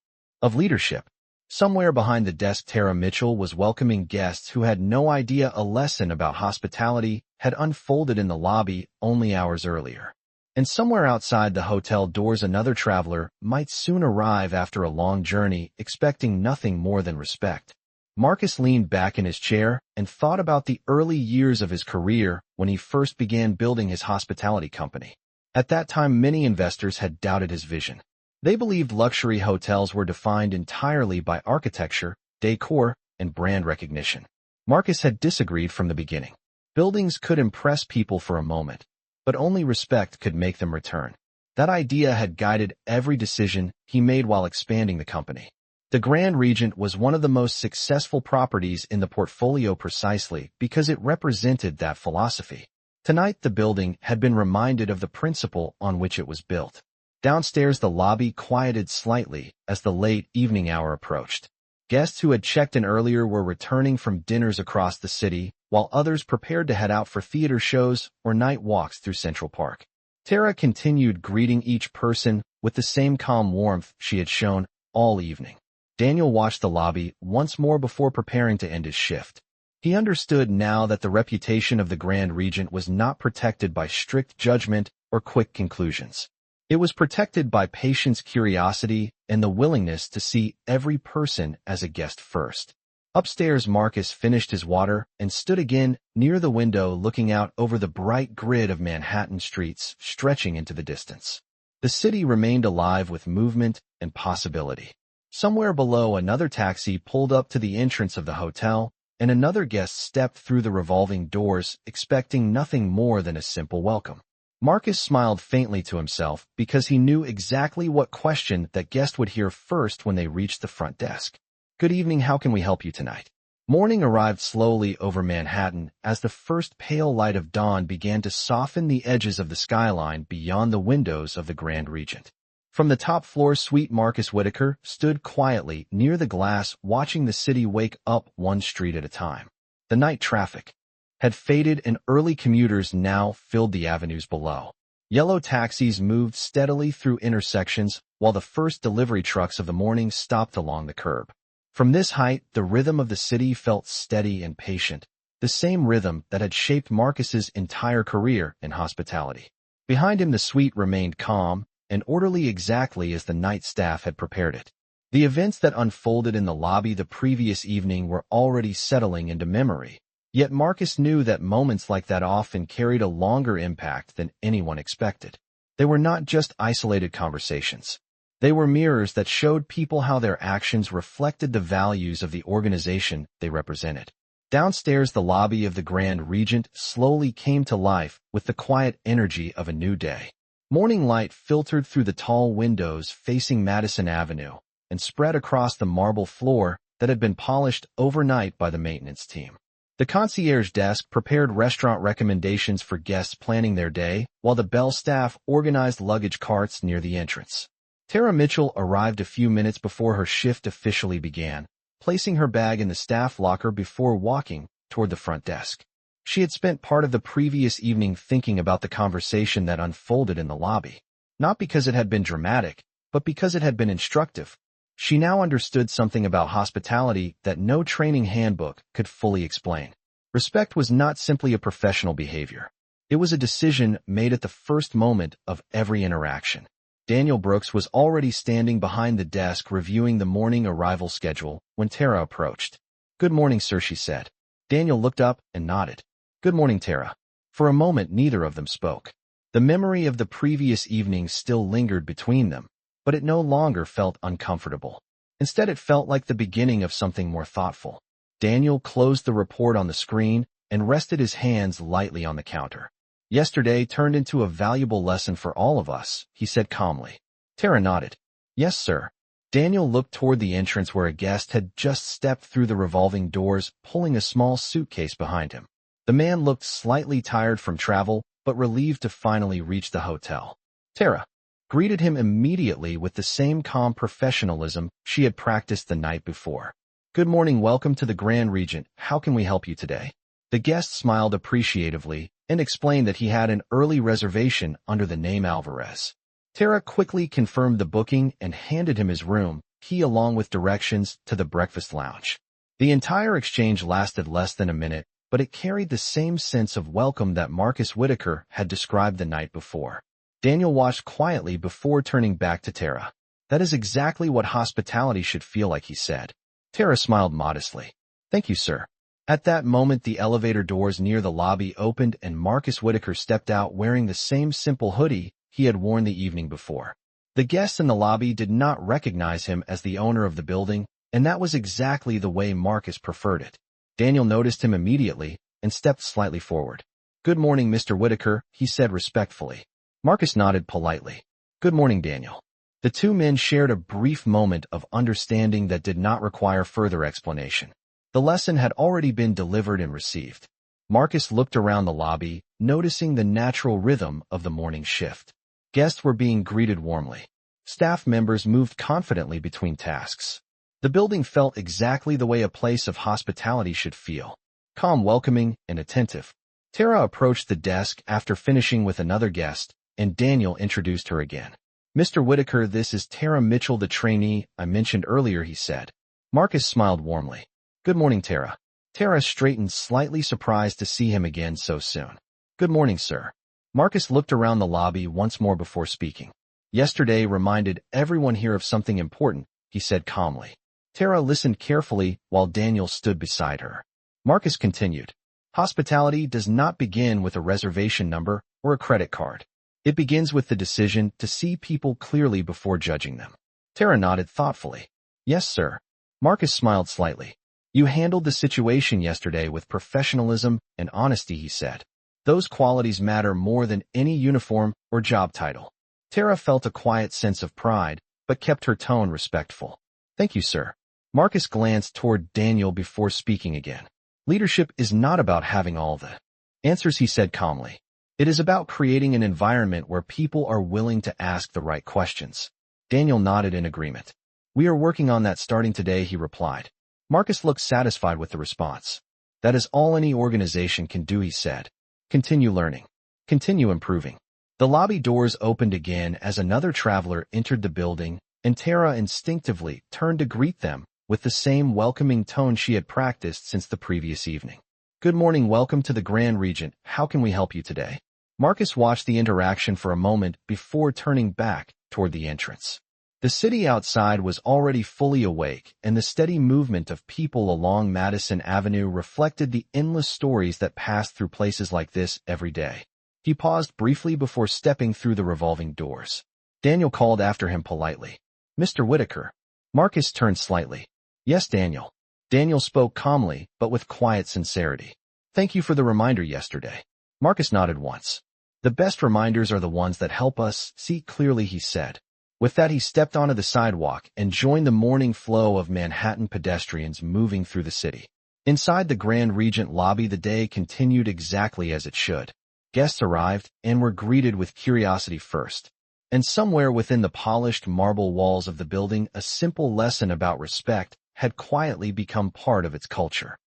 of leadership. Somewhere behind the desk, Tara Mitchell was welcoming guests who had no idea a lesson about hospitality had unfolded in the lobby only hours earlier. And somewhere outside the hotel doors, another traveler might soon arrive after a long journey, expecting nothing more than respect. Marcus leaned back in his chair and thought about the early years of his career when he first began building his hospitality company. At that time, many investors had doubted his vision. They believed luxury hotels were defined entirely by architecture, decor, and brand recognition. Marcus had disagreed from the beginning. Buildings could impress people for a moment, but only respect could make them return. That idea had guided every decision he made while expanding the company. The Grand Regent was one of the most successful properties in the portfolio precisely because it represented that philosophy. Tonight, the building had been reminded of the principle on which it was built. Downstairs, the lobby quieted slightly as the late evening hour approached. Guests who had checked in earlier were returning from dinners across the city, while others prepared to head out for theater shows or night walks through Central Park. Tara continued greeting each person with the same calm warmth she had shown all evening. Daniel watched the lobby once more before preparing to end his shift. He understood now that the reputation of the Grand Regent was not protected by strict judgment or quick conclusions. It was protected by patience, curiosity, and the willingness to see every person as a guest first. Upstairs, Marcus finished his water and stood again near the window looking out over the bright grid of Manhattan streets stretching into the distance. The city remained alive with movement and possibility. Somewhere below, another taxi pulled up to the entrance of the hotel, and another guest stepped through the revolving doors, expecting nothing more than a simple welcome. Marcus smiled faintly to himself because he knew exactly what question that guest would hear first when they reached the front desk. "Good evening, how can we help you tonight?" Morning arrived slowly over Manhattan as the first pale light of dawn began to soften the edges of the skyline beyond the windows of the Grand Regent. From the top floor suite, Marcus Whitaker stood quietly near the glass, watching the city wake up one street at a time. The night traffic had faded and early commuters now filled the avenues below. Yellow taxis moved steadily through intersections while the first delivery trucks of the morning stopped along the curb. From this height, the rhythm of the city felt steady and patient, the same rhythm that had shaped Marcus's entire career in hospitality. Behind him, the suite remained calm and orderly, exactly as the night staff had prepared it. The events that unfolded in the lobby the previous evening were already settling into memory, yet Marcus knew that moments like that often carried a longer impact than anyone expected. They were not just isolated conversations. They were mirrors that showed people how their actions reflected the values of the organization they represented. Downstairs, the lobby of the Grand Regent slowly came to life with the quiet energy of a new day. Morning light filtered through the tall windows facing Madison Avenue and spread across the marble floor that had been polished overnight by the maintenance team. The concierge desk prepared restaurant recommendations for guests planning their day, while the bell staff organized luggage carts near the entrance. Tara Mitchell arrived a few minutes before her shift officially began, placing her bag in the staff locker before walking toward the front desk. She had spent part of the previous evening thinking about the conversation that unfolded in the lobby, not because it had been dramatic, but because it had been instructive. She now understood something about hospitality that no training handbook could fully explain. Respect was not simply a professional behavior. It was a decision made at the first moment of every interaction. Daniel Brooks was already standing behind the desk reviewing the morning arrival schedule when Tara approached. "Good morning, sir," she said. Daniel looked up and nodded. "Good morning, Tara." For a moment, neither of them spoke. The memory of the previous evening still lingered between them, but it no longer felt uncomfortable. Instead, it felt like the beginning of something more thoughtful. Daniel closed the report on the screen and rested his hands lightly on the counter. "Yesterday turned into a valuable lesson for all of us," he said calmly. Tara nodded. "Yes, sir." Daniel looked toward the entrance where a guest had just stepped through the revolving doors, pulling a small suitcase behind him. The man looked slightly tired from travel, but relieved to finally reach the hotel. Tara greeted him immediately with the same calm professionalism she had practiced the night before. "Good morning, welcome to the Grand Regent. How can we help you today?" The guest smiled appreciatively and explained that he had an early reservation under the name Alvarez. Tara quickly confirmed the booking and handed him his room key along with directions to the breakfast lounge. The entire exchange lasted less than a minute, but it carried the same sense of welcome that Marcus Whitaker had described the night before. Daniel watched quietly before turning back to Tara. "That is exactly what hospitality should feel like," he said. Tara smiled modestly. "Thank you, sir." At that moment, the elevator doors near the lobby opened and Marcus Whitaker stepped out wearing the same simple hoodie he had worn the evening before. The guests in the lobby did not recognize him as the owner of the building, and that was exactly the way Marcus preferred it. Daniel noticed him immediately and stepped slightly forward. "Good morning, Mr. Whitaker," he said respectfully. Marcus nodded politely. "Good morning, Daniel." The two men shared a brief moment of understanding that did not require further explanation. The lesson had already been delivered and received. Marcus looked around the lobby, noticing the natural rhythm of the morning shift. Guests were being greeted warmly. Staff members moved confidently between tasks. The building felt exactly the way a place of hospitality should feel: calm, welcoming, and attentive. Tara approached the desk after finishing with another guest, and Daniel introduced her again. "Mr. Whitaker, this is Tara Mitchell, the trainee I mentioned earlier," he said. Marcus smiled warmly. "Good morning, Tara." Tara straightened, slightly surprised to see him again so soon. "Good morning, sir." Marcus looked around the lobby once more before speaking. "Yesterday reminded everyone here of something important," he said calmly. Tara listened carefully while Daniel stood beside her. Marcus continued. Hospitality does not begin with a reservation number or a credit card. It begins with the decision to see people clearly before judging them. Tara nodded thoughtfully. Yes, sir. Marcus smiled slightly. You handled the situation yesterday with professionalism and honesty, he said. Those qualities matter more than any uniform or job title. Tara felt a quiet sense of pride, but kept her tone respectful. Thank you, sir. Marcus glanced toward Daniel before speaking again. Leadership is not about having all the answers, he said calmly. It is about creating an environment where people are willing to ask the right questions. Daniel nodded in agreement. We are working on that starting today, he replied. Marcus looked satisfied with the response. That is all any organization can do, he said. Continue learning. Continue improving. The lobby doors opened again as another traveler entered the building, and Tara instinctively turned to greet them with the same welcoming tone she had practiced since the previous evening. Good morning, welcome to the Grand Regent. How can we help you today? Marcus watched the interaction for a moment before turning back toward the entrance. The city outside was already fully awake, and the steady movement of people along Madison Avenue reflected the endless stories that passed through places like this every day. He paused briefly before stepping through the revolving doors. Daniel called after him politely. Mr. Whitaker. Marcus turned slightly. Yes, Daniel. Daniel spoke calmly, but with quiet sincerity. Thank you for the reminder yesterday. Marcus nodded once. The best reminders are the ones that help us see clearly, he said. With that, he stepped onto the sidewalk and joined the morning flow of Manhattan pedestrians moving through the city. Inside the Grand Regent lobby, the day continued exactly as it should. Guests arrived and were greeted with curiosity first. And somewhere within the polished marble walls of the building, a simple lesson about respect had quietly become part of its culture.